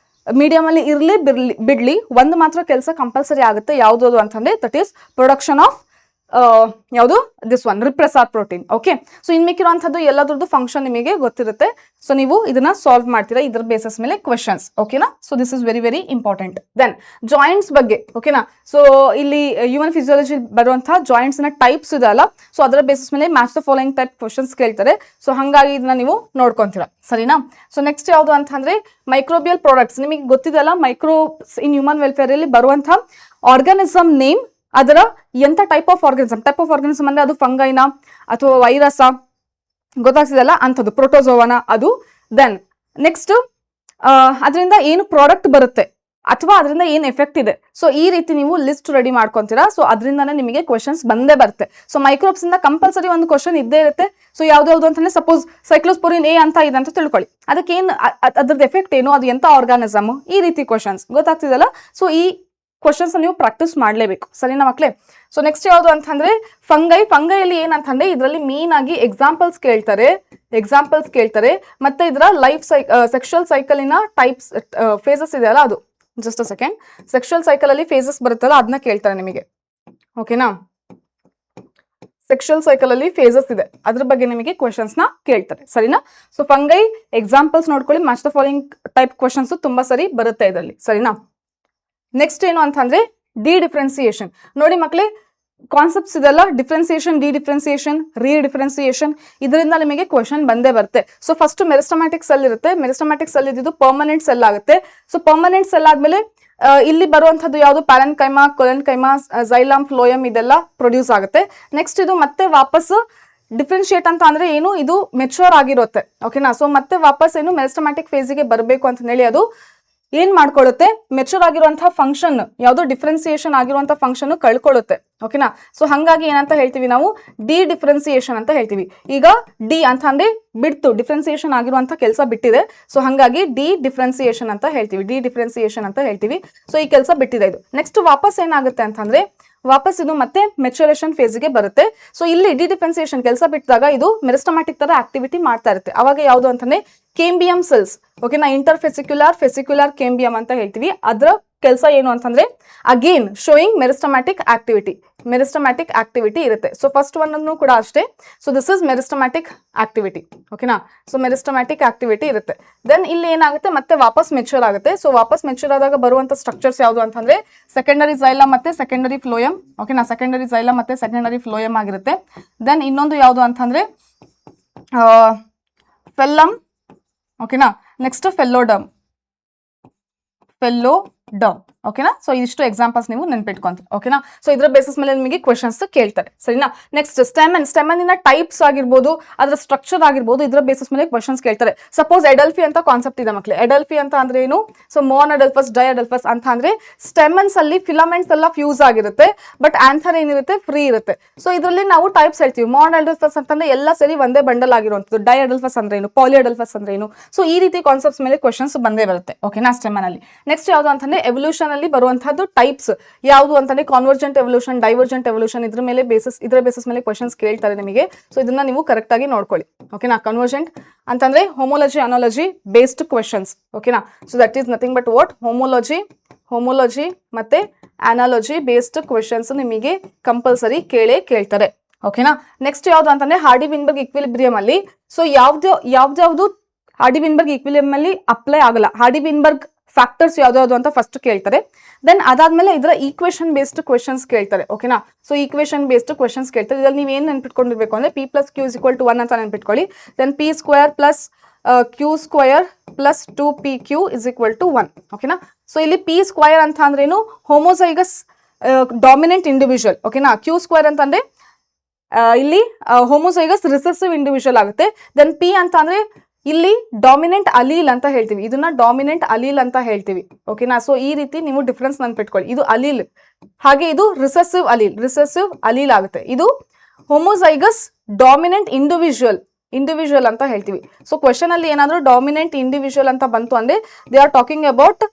ಮೀಡಿಯಂ ಅಲ್ಲಿ ಇರ್ಲಿ ಬಿಡ್ಲಿ ಒಂದು ಮಾತ್ರ ಕೆಲಸ ಕಂಪಲ್ಸರಿ ಆಗುತ್ತೆ. ಯಾವ್ದು ಅಂತಂದ್ರೆ ದಟ್ ಈಸ್ ಪ್ರೊಡಕ್ಷನ್ ಆಫ್ ಯಾವುದು this one repressor protein. Okay, so in ಮಿಕ್ಕಿರುವಂಥದ್ದು ಎಲ್ಲದ್ರದ್ದು ಫಂಕ್ಷನ್ ನಿಮಗೆ ಗೊತ್ತಿರುತ್ತೆ. ಸೊ ನೀವು ಇದನ್ನ ಸಾಲ್ವ್ ಮಾಡ್ತೀರಾ ಇದ್ರ ಬೇಸಿಸ್ ಮೇಲೆ ಕ್ವೆಶನ್ಸ್. ಓಕೆನಾ, so this is very very important. Then joints ಬಗ್ಗೆ. ಓಕೆನಾ, ಸೊ ಇಲ್ಲಿ ಹ್ಯೂಮನ್ ಫಿಸಿಯಾಲಜಿ ಬರುವಂತಹ ಜಾಯಿಂಟ್ಸ್ ನ ಟೈಪ್ಸ್ ಇದೆ ಅಲ್ಲ, ಸೊ ಅದರ ಬೇಸಿಸ್ ಮೇಲೆ match the following type questions ಕೇಳ್ತಾರೆ. ಸೊ ಹಾಗಾಗಿ ಇದನ್ನ ನೀವು ನೋಡ್ಕೊಂತೀರಾ, ಸರಿನಾ. ಸೊ ನೆಕ್ಸ್ಟ್ ಯಾವುದು ಅಂತಂದ್ರೆ ಮೈಕ್ರೋಬಿಯಲ್ ಪ್ರಾಡಕ್ಟ್ಸ್. ನಿಮಗೆ ಗೊತ್ತಿದೆಲ್ಲ ಮೈಕ್ರೋಬ್ಸ್ ಇನ್ ಹ್ಯೂಮನ್ ವೆಲ್ಫೇರ್ ಅಲ್ಲಿ ಬರುವಂತಹ ಆರ್ಗಾನಿಸಮ್ ನೇಮ್, ಅದರ ಎಂತ ಟೈಪ್ ಆಫ್ ಆರ್ಗನಿಸಮ್ ಅಂದ್ರೆ ಅದು ಫಂಗೈನ ಅಥವಾ ವೈರಸ್ ಗೊತ್ತಾಗ್ತಿದೆಲ್ಲ ಅಂಥದ್ದು, ಪ್ರೋಟೋಜೋವನ ಅದು. ದೆನ್ ನೆಕ್ಸ್ಟ್ ಅದರಿಂದ ಏನು ಪ್ರಾಡಕ್ಟ್ ಬರುತ್ತೆ ಅಥವಾ ಅದರಿಂದ ಏನು ಎಫೆಕ್ಟ್ ಇದೆ. ಸೊ ಈ ರೀತಿ ನೀವು ಲಿಸ್ಟ್ ರೆಡಿ ಮಾಡ್ಕೊಂತೀರಾ. ಸೊ ಅದರಿಂದಾನೇ ನಿಮಗೆ ಕ್ವೆಶನ್ಸ್ ಬಂದೇ ಬರುತ್ತೆ. ಸೊ ಮೈಕ್ರೋಬ್ಸ್ ಇಂದ ಕಂಪಲ್ಸರಿ ಒಂದು ಕ್ವಶನ್ ಇದ್ದೇ ಇರುತ್ತೆ. ಸೊ ಯಾವ್ದು ಅಂತಂದ್ರೆ ಸಪೋಸ್ ಸೈಕ್ಲೋಸ್ಪೋರಿನ್ ಎ ಅಂತ ಇದೆ ಅಂತ ತಿಳ್ಕೊಳ್ಳಿ, ಅದಕ್ಕೆ ಏನು ಅದ್ರದ್ದು ಎಫೆಕ್ಟ್ ಏನು, ಅದು ಎಂತ ಆರ್ಗಾನಿಸಮ್, ಈ ರೀತಿ ಕ್ವಶನ್ಸ್ ಗೊತ್ತಾಗ್ತಿದೆಲ್ಲ. ಸೊ ಈ ಕ್ವಶನ್ಸ್ ನೀವು ಪ್ರಾಕ್ಟೀಸ್ ಮಾಡಲೇಬೇಕು, ಸರಿನಾ ಮಕ್ಕಳೇ. ಸೊ ನೆಕ್ಸ್ಟ್ ಯಾವುದು ಅಂತಂದ್ರೆ ಫಂಗೈಯಲ್ಲಿ ಏನಂತಂದ್ರೆ ಇದರಲ್ಲಿ ಮೇನ್ ಆಗಿ ಎಕ್ಸಾಂಪಲ್ಸ್ ಕೇಳ್ತಾರೆ ಮತ್ತೆ ಇದರ ಲೈಫ್ ಸೆಕ್ಷುವಲ್ ಸೈಕಲಿನ ಟೈಪ್ಸ್ ಫೇಸಸ್ ಇದೆಯಲ್ಲ ಅದು. Just a second, sexual cycle ಅಲ್ಲಿ ಫೇಸಸ್ ಬರುತ್ತಲ್ಲ ಅದನ್ನ ಕೇಳ್ತಾರೆ ನಿಮಗೆ. ಓಕೆನಾ, ಸೆಕ್ಷುವಲ್ ಸೈಕಲ್ ಅಲ್ಲಿ ಫೇಸಸ್ ಇದೆ, ಅದ್ರ ಬಗ್ಗೆ ನಿಮಗೆ ಕ್ವಶನ್ಸ್ ನ ಕೇಳ್ತಾರೆ, ಸರಿನಾ. ಸೊ ಫಂಗೈ ಎಕ್ಸಾಂಪಲ್ಸ್ ನೋಡ್ಕೊಳ್ಳಿ, match the following type questions ತುಂಬಾ ಸರಿ ಬರುತ್ತೆ ಇದರಲ್ಲಿ, ಸರಿನಾ. ನೆಕ್ಸ್ಟ್ ಏನು ಅಂತಂದ್ರೆ ಡಿಫ್ರೆನ್ಸಿಯೇಷನ್. ನೋಡಿ ಮಕ್ಕಳೇ, ಕಾನ್ಸೆಪ್ಟ್ಸ್ ಇದೆಲ್ಲ ಡಿಫ್ರೆನ್ಸಿಯೇಷನ್, ಡಿಫ್ರೆನ್ಸಿಯೇಷನ್, ಡಿಫ್ರೆನ್ಸಿಯೇಷನ್, ಇದರಿಂದ ನಿಮಗೆ ಕ್ವಶನ್ ಬಂದೇ ಬರುತ್ತೆ. ಸೊ ಫಸ್ಟ್ ಮೆರಿಸ್ಟಮ್ಯಾಟಿಕ್ ಸೆಲ್ ಇರುತ್ತೆ, ಮೆರಿಸ್ಟಮ್ಯಾಟಿಕ್ ಸೆಲ್ ಇದ್ದು ಪರ್ಮನೆಂಟ್ ಸೆಲ್ ಆಗುತ್ತೆ. ಸೊ ಪರ್ಮನೆಂಟ್ ಸೆಲ್ ಆದ್ಮೇಲೆ ಇಲ್ಲಿ ಬರುವಂತದ್ದು ಯಾವುದು ಪ್ಯಾರೆನ್ಕೈಮಾ, ಕೊಲೆನ್ಕೈಮಾ, ಝೈಲಮ್, ಫ್ಲೋಯಮ್ ಇದೆಲ್ಲ ಪ್ರೊಡ್ಯೂಸ್ ಆಗುತ್ತೆ. ನೆಕ್ಸ್ಟ್ ಇದು ಮತ್ತೆ ವಾಪಸ್ ಡಿಫ್ರೆನ್ಶಿಯೇಟ್ ಅಂತ ಅಂದ್ರೆ ಏನು, ಇದು ಮೆಚೂರ್ ಆಗಿರುತ್ತೆ. ಓಕೆನಾ, ಸೊ ಮತ್ತೆ ವಾಪಸ್ ಏನು ಮೆರಿಸ್ಟಮ್ಯಾಟಿಕ್ ಫೇಸಿಗೆ ಬರಬೇಕು ಅಂತ ಹೇಳಿ ಅದು ಏನ್ ಮಾಡ್ಕೊಳ್ಳುತ್ತೆ, ಮೆಚೂರ್ ಆಗಿರುವಂತಹ ಫಂಕ್ಷನ್ ಯಾವುದು ಡಿಫ್ರೆನ್ಸಿಯೇಷನ್ ಆಗಿರುವಂತಹ ಫಂಕ್ಷನ್ ಕಳ್ಕೊಳ್ಳುತ್ತೆ. ಓಕೆನಾ, ಸೊ ಹಂಗಾಗಿ ಏನಂತ ಹೇಳ್ತೀವಿ ನಾವು, ಡಿಫ್ರೆನ್ಸಿಯೇಷನ್ ಅಂತ ಹೇಳ್ತೀವಿ. ಈಗ ಡಿ ಅಂತ ಅಂದ್ರೆ ಬಿಡ್ತು, ಡಿಫ್ರೆನ್ಸಿಯೇಷನ್ ಆಗಿರುವಂತಹ ಕೆಲಸ ಬಿಟ್ಟಿದೆ. ಸೊ ಹಂಗಾಗಿ ಡಿಫ್ರೆನ್ಸಿಯೇಷನ್ ಅಂತ ಹೇಳ್ತೀವಿ. ಸೊ ಈ ಕೆಲಸ ಬಿಟ್ಟಿದೆ ಇದು. ನೆಕ್ಸ್ಟ್ ವಾಪಸ್ ಏನಾಗುತ್ತೆ ಅಂತಂದ್ರೆ ವಾಪಸ್ ಇದು ಮತ್ತೆ ಮೆಚುರೇಷನ್ ಫೇಸ್ಗೆ ಬರುತ್ತೆ. ಸೊ ಇಲ್ಲಿ ಡಿಫ್ರೆನ್ಸಿಯೇಷನ್ ಕೆಲಸ ಬಿಟ್ಟಿದಾಗ ಇದು ಮೆರಿಸ್ಟಮ್ಯಾಟಿಕ್ ತರ ಆಕ್ಟಿವಿಟಿ ಮಾಡ್ತಾ ಇರುತ್ತೆ. ಅವಾಗ ಯಾವುದು ಅಂತಂದ್ರೆ ಕೇಂಬಿಯಂ ಸೆಲ್ಸ್. ಓಕೆನಾ, ಫೆಸಿಕ್ಯುಲರ್ ಕೇಂಬಿಯಂ ಅಂತ ಹೇಳ್ತೀವಿ. ಅದ್ರ ಕೆಲಸ ಏನು ಅಂತಂದ್ರೆ ಅಗೇನ್ ಶೋಯಿಂಗ್ ಮೆರಿಸ್ಟಮ್ಯಾಟಿಕ್ ಆಕ್ಟಿವಿಟಿ ಇರುತ್ತೆ. ಸೊ ಫಸ್ಟ್ ಒನ್ ಅನ್ನು ಕೂಡ ಅಷ್ಟೇ. So this is meristematic activity. ಓಕೆನಾ, ಸೊ ಮೆರಿಸ್ಟಮ್ಯಾಟಿಕ್ ಆಕ್ಟಿವಿಟಿ ಇರುತ್ತೆ. ದೆನ್ ಇಲ್ಲಿ ಏನಾಗುತ್ತೆ, ಮತ್ತೆ ವಾಪಸ್ ಮೆಚೂರ್ ಆಗುತ್ತೆ. ಸೊ ವಾಪಸ್ ಮೆಚೂರ್ ಆದಾಗ ಬರುವಂತ ಸ್ಟ್ರಕ್ಚರ್ಸ್ ಯಾವುದು ಅಂತಂದ್ರೆ ಸೆಕೆಂಡರಿ ಝೈಲಮ್ ಮತ್ತೆ ಸೆಕೆಂಡರಿ ಫ್ಲೋಯಮ್. ಓಕೆನಾ, ಸೆಕೆಂಡರಿ ಝೈಲಮ್ ಮತ್ತೆ ಸೆಕೆಂಡರಿ ಫ್ಲೋಯಮ್ ಆಗಿರುತ್ತೆ. ದೆನ್ ಇನ್ನೊಂದು ಯಾವುದು ಅಂತಂದ್ರೆ ಫೆಲ್ಲಮ್. ಓಕೆನಾ, ನೆಕ್ಸ್ಟ್ ಫೆಲ್ಲೋಡಮ್. ಓಕೆನಾ, ಸೊ ಇಷ್ಟು ಎಕ್ಸಾಂಪಲ್ಸ್ ನೀವು ನೆನ್ಪಿಟ್ಕೊಂತೀವಿ. ಓಕೆನಾ, ಸೊ ಇದ್ರ ಬೇಸಿಸ್ ಮೇಲೆ ನಿಮಗೆ ಕ್ವೆಶನ್ಸ್ ಕೇಳ್ತಾರೆ, ಸರಿನಾ. ನೆಕ್ಸ್ಟ್ ಸ್ಟೆಮನ್ ಟೈಪ್ಸ್ ಆಗಿರ್ಬೋದು, ಅದರ ಸ್ಟ್ರಕ್ಚರ್ ಆಗಿರ್ಬೋದು, ಇದ್ರ ಬೇಸಿಸ್ ಮೇಲೆ ಕ್ವೆಶನ್ಸ್ ಕೇಳ್ತಾರೆ. ಸಪೋಸ್ ಎಡಲ್ಫಿ ಅಂತ ಕಾನ್ಸೆಪ್ಟ್ ಇದೆ ಮಕ್ಕಳೇ. ಎಡಲ್ಫಿ ಅಂತ ಅಂದ್ರೆ ಏನು, ಸೊ ಮೋನ್ ಅಡಲ್ಫಸ್, ಡೈಅಡಲ್ಫಸ್ ಅಂತ ಅಂದ್ರೆ ಸ್ಟೆಮನ್ಸ್ ಅಲ್ಲಿ ಫಿಲಮೆಂಟ್ಸ್ ಎಲ್ಲ ಫ್ಯೂಸ್ ಆಗಿರುತ್ತೆ, ಬಟ್ ಆನ್ಸರ್ ಏನಿರುತ್ತೆ ಫ್ರೀ ಇರುತ್ತೆ. ಸೊ ಇದರಲ್ಲಿ ನಾವು ಟೈಪ್ಸ್ ಹೇಳ್ತೀವಿ. ಮೋನ್ ಅಡಲ್ಫಸ್ ಅಂತಂದ್ರೆ ಎಲ್ಲ ಸರಿ ಒಂದೇ ಬಂಡಲ್ ಆಗಿರುವಂತದ್ದು. ಡೈಅಡಲ್ಫಸ್ ಅಂದ್ರೆ ಏನು, ಪಾಲಿಅಡಲ್ಫಸ್ ಅಂದ್ರೆ ಏನು. ಸೊ ಈ ರೀತಿ ಕಾನ್ಸೆಪ್ಟ್ಸ್ ಮೇಲೆ ಕ್ವೆಶನ್ಸ್ ಬಂದೇ ಬರುತ್ತೆ. ಓಕೆನಾ, ಸ್ಟೆಮನ್ ಅಲ್ಲಿ. ನೆಕ್ಸ್ಟ್ ಯಾವುದು ಅಂತಂದ್ರೆ ಎವಲ್ಯೂಷನ್ ಅಲ್ಲಿ ಬರುವಂತಹದ್ದು ಟೈಪ್ಸ್ ಯಾವುದು ಅಂತಂದ್ರೆ ಕಾನ್ವರ್ಜೆಂಟ್ ಎವಲ್ಯೂಷನ್, ಡೈವರ್ಜೆಂಟ್ ಎವಲ್ಯೂಷನ್, ಇದರ ಬೇಸಿಸ್ ಮೇಲೆ ಕ್ವೆಶನ್ಸ್ ಕೇಳ್ತಾರೆ ನಿಮಗೆ. ಸೊ ಇದನ್ನ ನೀವು ಕರೆಕ್ಟ್ ಆಗಿ ನೋಡ್ಕೊಳ್ಳಿ. ಓಕೆನಾ, ಕನ್ವರ್ಜೆಂಟ್ ಅಂತಂದ್ರೆ ಹೋಮೋಲಜಿ, ಅನಾಲಜಿ ಬೇಸ್ಡ್ ಕ್ವೆಶನ್ಸ್. ಓಕೆನಾ, so that is nothing but what homology ಮತ್ತೆ ಅನಾಲಜಿ ಬೇಸ್ಡ್ ಕ್ವೆಶನ್ಸ್ ನಿಮಗೆ ಕಂಪಲ್ಸರಿ ಕೇಳ್ತಾರೆ. ಓಕೆನಾ, ನೆಕ್ಸ್ಟ್ ಯಾವ್ದು ಅಂತಂದ್ರೆ ಹಾರ್ಡಿ ವಿನ್ಬರ್ಗ್ ಈಕ್ವಿಲಿಬ್ರಿಯಂ ಅಲ್ಲಿ. ಸೊ ಯಾವ್ದು ಹಾರ್ಡಿ ವಿನ್ಬರ್ಗ್ ಈಕ್ವಿಲಿಬ್ರಿಯಂ ಅಲ್ಲಿ ಅಪ್ಲೈ ಆಗಲ್ಲ. ಹಾರ್ಡಿ ವಿನ್ಬರ್ಗ್ ಫ್ಯಾಕ್ಟರ್ಸ್ ಯಾವ್ದು ಅಂತ ಫಸ್ಟ್ ಕೇಳ್ತಾರೆ. ದೆನ್ ಅದಾದ್ಮೇಲೆ ಇದರ ಈಕ್ವೇಶನ್ ಬೇಸ್ಡ್ ಕ್ವೆಶನ್ಸ್ ಕೇಳ್ತಾರೆ. ಓಕೆನಾ, ಸೊ ಈಕ್ವೇಶನ್ ಬೇಸ್ಡ್ ಕ್ವೆಶನ್ಸ್ ಕೇಳ್ತಾರೆ. ಇದ್ರಲ್ಲಿ ನೀವು ಏನ್ ನೆನ್ಪಿಟ್ಕೊಂಡಿರ್ಬೇಕು ಅಂದ್ರೆ P + Q = 1 ಅಂತ ನೆನ್ಪಿಟ್ಕೊಳ್ಳಿ. Then P² + Q² + 2PQ = 1. ಓಕೆನಾ, ಸೊ ಇಲ್ಲಿ P² ಅಂತ ಅಂದ್ರೇನು, ಹೋಮೋಸೈಗಸ್ ಡಾಮಿನೆಂಟ್ ಇಂಡಿವಿಜುವಲ್. ಓಕೆನಾ, Q² ಅಂತಂದ್ರೆ ಇಲ್ಲಿ ಹೋಮೋಸೈಗಸ್ ರಿಸೆಸಿವ್ ಇಂಡಿವಿಜುವಲ್ ಆಗುತ್ತೆ. ದೆನ್ P ಅಂತ ಅಂದ್ರೆ ಇಲ್ಲಿ ಡಾಮಿನೆಂಟ್ ಅಲೀಲ್ ಅಂತ ಹೇಳ್ತೀವಿ. ಇದನ್ನ ಡಾಮಿನೆಂಟ್ ಅಲೀಲ್ ಅಂತ ಹೇಳ್ತೀವಿ. ಓಕೆನಾ, ಸೊ ಈ ರೀತಿ ನೀವು ಡಿಫ್ರೆನ್ಸ್ ನೆನ್ಪಿಟ್ಕೊಳ್ಳಿ. ಇದು ಅಲೀಲ್, ಹಾಗೆ ಇದು ರಿಸೆಸಿವ್ ಅಲೀಲ್ ಆಗುತ್ತೆ. ಇದು ಹೋಮೋಸೈಗಸ್ ಡಾಮಿನೆಂಟ್ ಇಂಡಿವಿಜುವಲ್ ಅಂತ ಹೇಳ್ತೀವಿ. ಸೊ ಕ್ವೆಶನ್ ಅಲ್ಲಿ ಏನಾದ್ರು ಡಾಮಿನೆಂಟ್ ಇಂಡಿವಿಜುವಲ್ ಅಂತ ಬಂತು ಅಂದ್ರೆ ದೇ ಆರ್ ಟಾಕಿಂಗ್ ಅಬೌಟ್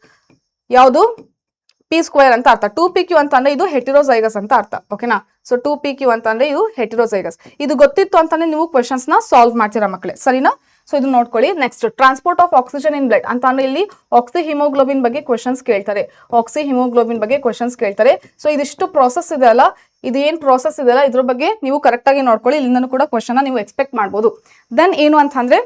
ಯಾವುದು P² ಅಂತ ಅರ್ಥ. 2PQ ಅಂತ ಅಂದ್ರೆ ಇದು ಹೆಟಿರೋಸೈಗಸ್ ಅಂತ ಅರ್ಥ. ಓಕೆನಾ, ಸೊ 2PQ ಅಂತ ಅಂದ್ರೆ ಇದು ಹೆಟಿರೋಸೈಗಸ್. ಇದು ಗೊತ್ತಿತ್ತು ಅಂತಾನೆ ನೀವು ಕ್ವೆಶನ್ಸ್ ನ ಸಾಲ್ವ್ ಮಾಡ್ತೀರಾ ಮಕ್ಕಳೇ, ಸರಿನಾ. ಸೊ ಇದು ನೋಡ್ಕೊಳ್ಳಿ. Next transport of oxygen in blood ಅಂತ ಅಂದ್ರೆ ಇಲ್ಲಿ ಆಕ್ಸಿ ಹಿಮೋಗ್ಲೋಬಿನ್ ಬಗ್ಗೆ ಕ್ವಶನ್ಸ್ ಕೇಳ್ತಾರೆ. ಆಕ್ಸಿ ಹಿಮೋಗ್ಲೋಬಿನ್ ಬಗ್ಗೆ ಕ್ವಶನ್ಸ್ ಕೇಳ್ತಾರೆ. ಸೊ ಇದಿಷ್ಟು ಪ್ರಾಸೆಸ್ ಇದೆ ಅಲ್ಲ, ಇದು ಏನ್ ಪ್ರಾಸೆಸ್ ಇದೆ ಅಲ್ಲ, ಇದ್ರ ಬಗ್ಗೆ ನೀವು ಕರೆಕ್ಟ್ ಆಗಿ ನೋಡ್ಕೊಳ್ಳಿ. ಇಲ್ಲಿಂದನೂ ಕೂಡ ಕ್ವಶನ್ ನೀವು ಎಕ್ಸ್ಪೆಕ್ಟ್ ಮಾಡ್ಬೋದು. ದೆನ್ ಏನು ಅಂತ ಅಂದ್ರೆ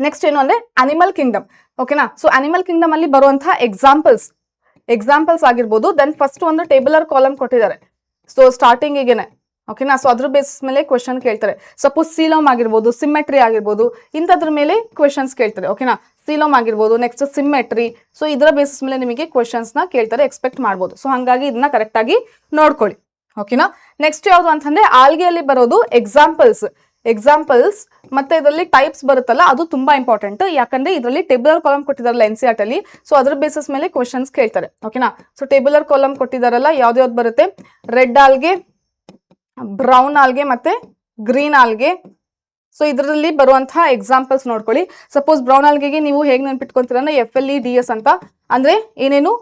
ನೆಕ್ಸ್ಟ್ ಏನು ಅಂದ್ರೆ ಅನಿಮಲ್ ಕಿಂಗ್ಡಮ್. ಓಕೆನಾ. ಸೊ ಅನಿಮಲ್ ಕಿಂಗ್ಡಮ್ ಅಲ್ಲಿ ಬರುವಂತಹ ಎಕ್ಸಾಂಪಲ್ಸ್ ಆಗಿರ್ಬೋದು. ದೆನ್ ಫಸ್ಟ್ ಒಂದು ಟೇಬಲರ್ ಕಾಲಮ್ ಕೊಟ್ಟಿದ್ದಾರೆ. ಸೊ ಸ್ಟಾರ್ಟಿಂಗ್ ಈಗೇನೆ ಓಕೆನಾ. ಸೊ ಅದ್ರ ಬೇಸಿಸ್ ಮೇಲೆ ಕ್ವಶನ್ ಕೇಳ್ತಾರೆ. ಸಪೋಸ್ ಸೀಲೋಮ್ ಆಗಿರ್ಬೋದು, ಸಿಮೆಟ್ರಿ ಆಗಿರ್ಬೋದು, ಇಂಥದ್ರ ಮೇಲೆ ಕ್ವಶನ್ಸ್ ಕೇಳ್ತಾರೆ. ಓಕೆನಾ. ಸೀಲೋಮ್ ಆಗಿರ್ಬೋದು, ನೆಕ್ಸ್ಟ್ ಸಿಮೆಟ್ರಿ. ಸೊ ಇದರ ಬೇಸಿಸ್ ಮೇಲೆ ನಿಮಗೆ ಕ್ವಶನ್ಸ್ ನ ಕೇಳ್ತಾರೆ, ಎಕ್ಸ್ಪೆಕ್ಟ್ ಮಾಡ್ಬೋದು. ಸೊ ಹಾಗಾಗಿ ಇದನ್ನ ಕರೆಕ್ಟ್ ಆಗಿ ನೋಡ್ಕೊಳ್ಳಿ. ಓಕೆನಾ. ನೆಕ್ಸ್ಟ್ ಯಾವುದು ಅಂತಂದ್ರೆ ಆಲ್ಗೆಯಲ್ಲಿ ಬರೋದು ಎಕ್ಸಾಂಪಲ್ಸ್ ಮತ್ತೆ ಇದರಲ್ಲಿ ಟೈಪ್ಸ್ ಬರುತ್ತಲ್ಲ, ಅದು ತುಂಬಾ ಇಂಪಾರ್ಟೆಂಟ್. ಯಾಕಂದ್ರೆ ಇದರಲ್ಲಿ ಟೇಬುಲರ್ ಕಾಲಮ್ ಕೊಟ್ಟಿದಾರಲ್ಲ NCERT ಅಲ್ಲಿ, ಸೊ ಅದ್ರ ಬೇಸಿಸ್ ಮೇಲೆ ಕ್ವಶನ್ಸ್ ಕೇಳ್ತಾರೆ. ಓಕೆನಾ. ಸೊ ಟೇಬುಲರ್ ಕಾಲಮ್ ಕೊಟ್ಟಿದಾರಲ್ಲ, ಯಾವ್ದು ಬರುತ್ತೆ, ರೆಡ್ ಆಲ್ಗೆ, ಬ್ರೌನ್ ಆಲ್ಗೆ ಮತ್ತೆ ಗ್ರೀನ್ ಆಲ್ಗೆ. ಸೊ ಇದರಲ್ಲಿ ಬರುವಂತಹ ಎಕ್ಸಾಂಪಲ್ಸ್ ನೋಡ್ಕೊಳ್ಳಿ. ಸಪೋಸ್ ಬ್ರೌನ್ ಆಲ್ಗೆಗೆ ನೀವು ಹೇಗೆ ನೆನ್ಪಿಟ್ಕೊಂತೀರ FLEDS ಅಂತ ಅಂದ್ರೆ ಏನೇನು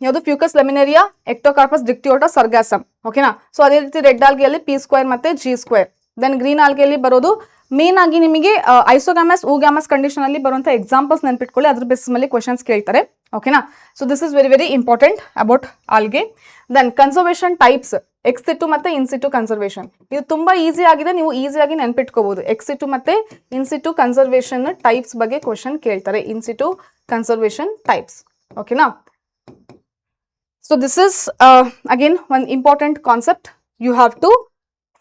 ಯಾವುದು ಫ್ಯೂಕಸ್ ಲೆಮಿನೇರಿಯಾ, ಎಕ್ಟೋಕಾರ್ಪಸ್, ಡಿಕ್ಟಿಯೋಟಾ, ಸರ್ಗಾಸಮ್. ಓಕೆನಾ. ಸೊ ಅದೇ ರೀತಿ ರೆಡ್ ಆಲ್ಗೆಯಲ್ಲಿ P² ಮತ್ತೆ G². ದೆನ್ ಗ್ರೀನ್ ಆಲ್ಗೆಯಲ್ಲಿ ಬರೋದು ಮೇನ್ ಆಗಿ ನಿಮಗೆ ಐಸೋಗ್ಯಾಮಸ್, ಊಗ್ಯಾಮಸ್ ಕಂಡೀಷನ್ ಅಲ್ಲಿ ಬರುವಂತಹ ಎಕ್ಸಾಂಪಲ್ಸ್ ನೆನ್ಪಿಟ್ಕೊಳ್ಳಿ. ಅದ್ರ ಬೇಸಿಸ್ ಮೇಲೆ ಕ್ವಶನ್ಸ್ ಕೇಳ್ತಾರೆ. ಓಕೆನಾ. So this is very very important about algae. Then conservation types, ex situ ಮತ್ತೆ ಇನ್ಸಿಟು ಕನ್ಸರ್ವೇಷನ್. ಇದು ತುಂಬಾ ಈಸಿ ಆಗಿದೆ, ನೀವು ಈಸಿಯಾಗಿ ನೆನ್ಪಿಟ್ಕೋಬಹುದು. ಎಕ್ಸಿಟು ಮತ್ತೆ ಇನ್ಸಿಟು ಕನ್ಸರ್ವೇಷನ್ ಟೈಪ್ಸ್ ಬಗ್ಗೆ ಕ್ವಶನ್ ಕೇಳ್ತಾರೆ. In situ conservation types. ಓಕೆನಾ. So this is again one important concept you have to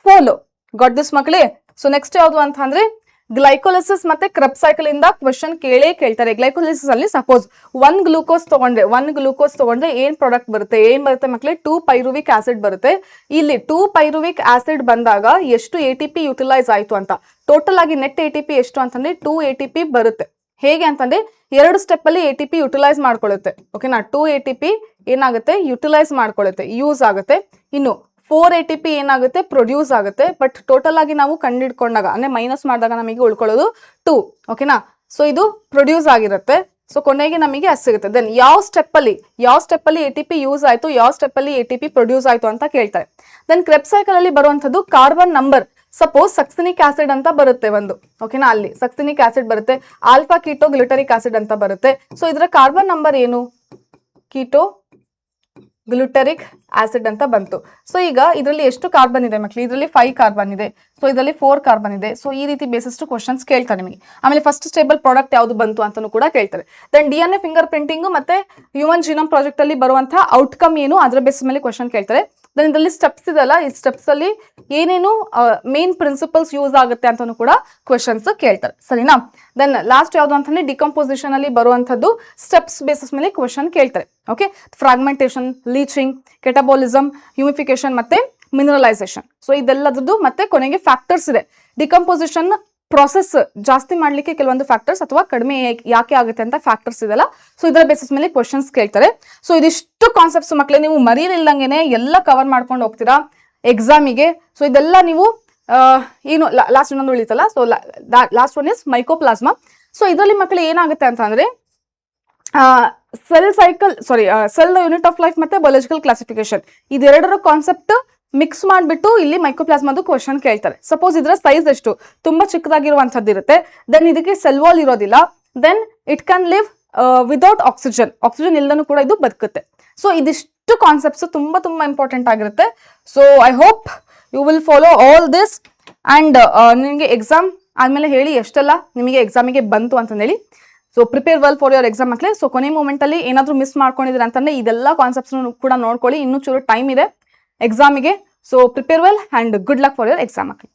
follow. Got this ಮಕ್ಕಳೇ. ಸೊ ನೆಕ್ಸ್ಟ್ ಯಾವುದು ಅಂತ ಅಂದ್ರೆ ಗ್ಲೈಕೋಲಿಸಿಸ್ ಮತ್ತೆ ಕ್ರೆಬ್ಸ್ ಸೈಕಲ್ ಇಂದ ಕ್ವಶನ್ ಕೇಳ್ತಾರೆ. ಗ್ಲೈಕೋಲಿಸಿಸ್ ಅಲ್ಲಿ ಸಪೋಸ್ ಒನ್ ಗ್ಲೂಕೋಸ್ ತಗೊಂಡ್ರೆ ಏನ್ ಪ್ರಾಡಕ್ಟ್ ಬರುತ್ತೆ, ಮಕ್ಕಳೇ 2-ಪೈರುವಿಕ್ ಆಸಿಡ್ ಬರುತ್ತೆ. ಇಲ್ಲಿ 2-ಪೈರುವಿಕ್ ಆಸಿಡ್ ಬಂದಾಗ ಎಷ್ಟು ATP ಯುಟಿಲೈಸ್ ಆಯ್ತು ಅಂತ, ಟೋಟಲ್ ಆಗಿ ನೆಟ್ ATP ಎಷ್ಟು ಅಂತಂದ್ರೆ 2 ATP ಬರುತ್ತೆ. ಹೇಗೆ ಅಂತಂದ್ರೆ 2 ಸ್ಟೆಪ್ ಅಲ್ಲಿ ATP ಯುಟಿಲೈಸ್ ಮಾಡ್ಕೊಳ್ಳುತ್ತೆ. ಓಕೆನಾ. 2 ATP ಏನಾಗುತ್ತೆ, ಯುಟಿಲೈಸ್ ಮಾಡ್ಕೊಳ್ಳುತ್ತೆ, ಯೂಸ್ ಆಗುತ್ತೆ. ಇನ್ನು 4 ATP ಏನಾಗುತ್ತೆ, ಪ್ರೊಡ್ಯೂಸ್ ಆಗುತ್ತೆ. ಬಟ್ ಟೋಟಲ್ ಆಗಿ ನಾವು ಕಂಡಿಡ್ಕೊಂಡಾಗ ಅಂದ್ರೆ ಮೈನಸ್ ಮಾಡಿದಾಗ ನಮಗೆ ಉಳ್ಕೊಳ್ಳೋದು 2. ಓಕೆನಾ. ಸೊ ಇದು ಪ್ರೊಡ್ಯೂಸ್ ಆಗಿರುತ್ತೆ. ಸೊ ಕೊನೆಗೆ ನಮಗೆ ಅಷ್ಟು ಸಿಗುತ್ತೆ. ದೆನ್ ಯಾವ ಸ್ಟೆಪ್ ಅಲ್ಲಿ ATP ಯೂಸ್ ಆಯ್ತು, ಯಾವ ಸ್ಟೆಪ್ ಅಲ್ಲಿ ATP ಪ್ರೊಡ್ಯೂಸ್ ಆಯ್ತು ಅಂತ ಕೇಳ್ತಾರೆ. ದೆನ್ ಕ್ರೆಬ್ಸ್ ಸೈಕಲ್ ಅಲ್ಲಿ ಬರುವಂತದ್ದು ಕಾರ್ಬನ್ ನಂಬರ್. ಸಪೋಸ್ ಸಕ್ಸಿನಿಕ್ ಆಸಿಡ್ ಅಂತ ಬರುತ್ತೆ ಒಂದು. ಓಕೆನಾ. ಅಲ್ಲಿ ಸಕ್ಸಿನಿಕ್ ಆಸಿಡ್ ಬರುತ್ತೆ, ಆಲ್ಫಾ ಕೀಟೋ ಗ್ಲುಟರಿಕ್ ಆಸಿಡ್ ಅಂತ ಬರುತ್ತೆ. ಸೊ ಇದರ ಕಾರ್ಬನ್ ನಂಬರ್ ಏನು, ಕೀಟೋ ಗ್ಲುಟರಿಕ್ ಆಸಿಡ್ ಅಂತ ಬಂತು. ಸೊ ಈಗ ಇದರಲ್ಲಿ ಎಷ್ಟು ಕಾರ್ಬನ್ ಇದೆ ಮಕ್ಕಳು, ಇದರಲ್ಲಿ 5 ಕಾರ್ಬನ್ ಇದೆ. ಸೊ ಇದರಲ್ಲಿ 4 ಕಾರ್ಬನ್ ಇದೆ. ಸೊ ಈ ರೀತಿ ಬೇಸಿಸ್ ಕ್ವಶನ್ಸ್ ಕೇಳ್ತಾರೆ ನಿಮಗೆ. ಆಮೇಲೆ ಫಸ್ಟ್ ಸ್ಟೇಬಲ್ ಪ್ರಾಡಕ್ಟ್ ಯಾವುದು ಬಂತು ಅಂತಾನು ಕೂಡ ಕೇಳ್ತಾರೆ. ದೆನ್ DNA ಫಿಂಗರ್ ಪ್ರಿಂಟಿಂಗ್ ಮತ್ತೆ ಹ್ಯೂಮನ್ ಜೀನೋಮ್ ಪ್ರಾಜೆಕ್ಟ್ ಅಲ್ಲಿ ಬರುವಂತಹ ಔಟ್ಕಮ್ ಏನು, ಅದರ ಬೇಸ್ ಮೇಲೆ ಕ್ವಶನ್ ಕೇಳ್ತಾರೆ. ದೆನ್ ಇದರಲ್ಲಿ ಸ್ಟೆಪ್ಸ್ ಇದೆಲ್ಲ, ಈ ಸ್ಟೆಪ್ಸ್ ಅಲ್ಲಿ ಏನೇನು ಮೇನ್ ಪ್ರಿನ್ಸಿಪಲ್ಸ್ ಯೂಸ್ ಆಗುತ್ತೆ ಅಂತಾನು ಕೂಡ ಕ್ವಶನ್ಸ್ ಕೇಳ್ತಾರೆ. ಸರಿನಾ. ದೆನ್ ಲಾಸ್ಟ್ ಯಾವುದು ಅಂತಂದ್ರೆ ಡಿಕಂಪೋಸಿಷನ್ ಅಲ್ಲಿ ಬರುವಂತದ್ದು ಸ್ಟೆಪ್ಸ್ ಬೇಸಿಸ್ ಮೇಲೆ ಕ್ವಶನ್ ಕೇಳ್ತಾರೆ. ಓಕೆ. ಫ್ರಾಗ್ಮೆಂಟೇಶನ್, ಲೀಚಿಂಗ್, ಕೆಟಬಾಲಿಸಮ್, ಹ್ಯೂಮಿಫಿಕೇಶನ್ ಮತ್ತೆ ಮಿನರಲೈಸೇಷನ್. ಸೊ ಇದೆಲ್ಲದದ್ದು ಮತ್ತೆ ಕೊನೆಗೆ ಫ್ಯಾಕ್ಟರ್ಸ್ ಇದೆ. ಡಿಕಂಪೋಸಿಷನ್ ಪ್ರಾಸೆಸ್ ಜಾಸ್ತಿ ಮಾಡ್ಲಿಕ್ಕೆ ಕೆಲವೊಂದು ಫ್ಯಾಕ್ಟರ್ಸ್ ಅಥವಾ ಕಡಿಮೆ ಯಾಕೆ ಆಗುತ್ತೆ ಅಂತ ಫ್ಯಾಕ್ಟರ್ಸ್ ಇದೆಲ್ಲ. ಸೊ ಇದರ ಬೇಸಿಸ್ ಮೇಲೆ ಕ್ವಶನ್ಸ್ ಕೇಳ್ತಾರೆ. ಸೊ ಇದಿಷ್ಟು ಕಾನ್ಸೆಪ್ಟ್ಸ್ ಮಕ್ಕಳೇ ನೀವು ಮರೀಲಿಲ್ಲಂಗೆನೆ ಎಲ್ಲ ಕವರ್ ಮಾಡ್ಕೊಂಡು ಹೋಗ್ತೀರಾ ಎಕ್ಸಾಮಿಗೆ. ಸೊ ಇದೆಲ್ಲ ನೀವು ಏನು ಲಾಸ್ಟ್ ಇನ್ನೊಂದು ಉಳಿತಲ್ಲ. So last one is mycoplasma. So ಇದರಲ್ಲಿ ಮಕ್ಕಳು ಏನಾಗುತ್ತೆ ಅಂತ ಅಂದ್ರೆ ಸೆಲ್ ಯೂನಿಟ್ ಆಫ್ ಲೈಫ್ ಮತ್ತೆ ಬಯೋಲಾಜಿಕಲ್ ಕ್ಲಾಸಿಫಿಕೇಶನ್ ಇದೆರಡರ ಕಾನ್ಸೆಪ್ಟ್ ಮಿಕ್ಸ್ ಮಾಡಿಬಿಟ್ಟು ಇಲ್ಲಿ ಮೈಕೋಪ್ಲಾಸ್ಮಾದು ಕ್ವಶನ್ ಕೇಳ್ತಾರೆ. ಸಪೋಸ್ ಇದರ ಸೈಜ್ ಎಷ್ಟು, ತುಂಬಾ ಚಿಕ್ಕದಾಗಿರುವಂತದ್ದು ಇರುತ್ತೆ. ದೆನ್ ಇದಕ್ಕೆ ಸೆಲ್ ವಾಲ್ ಇರೋದಿಲ್ಲ. Then it can live without oxygen ಇಲ್ಲದೂ ಕೂಡ ಇದು ಬದುಕುತ್ತೆ. ಸೊ ಇದಿಷ್ಟು ಕಾನ್ಸೆಪ್ಟ್ಸ್ ತುಂಬಾ ಇಂಪಾರ್ಟೆಂಟ್ ಆಗಿರುತ್ತೆ. So I hope you will follow all this and ನಿಮಗೆ ಎಕ್ಸಾಮ್ ಆದ್ಮೇಲೆ ಹೇಳಿ ಎಷ್ಟೆಲ್ಲ ನಿಮಗೆ ಎಕ್ಸಾಮಿಗೆ ಬಂತು ಅಂತಂದೇಳಿ. So prepare well for your exam ಮಕ್ಕಳೇ. ಸೊ ಕೊನೆ ಮೂಮೆಂಟ್ ಅಲ್ಲಿ ಏನಾದ್ರು ಮಿಸ್ ಮಾಡ್ಕೊಂಡಿದ್ರೆ ಅಂತಂದ್ರೆ ಇದೆಲ್ಲ ಕಾನ್ಸೆಪ್ಟ್ಸ್ ಕೂಡ ನೋಡ್ಕೊಳ್ಳಿ. ಇನ್ನೂ ಚೂರು ಟೈಮ್ ಇದೆ ಎಕ್ಸಾಮಿಗೆ. So prepare well and good luck for your exam ಮಕ್ಕಳೇ.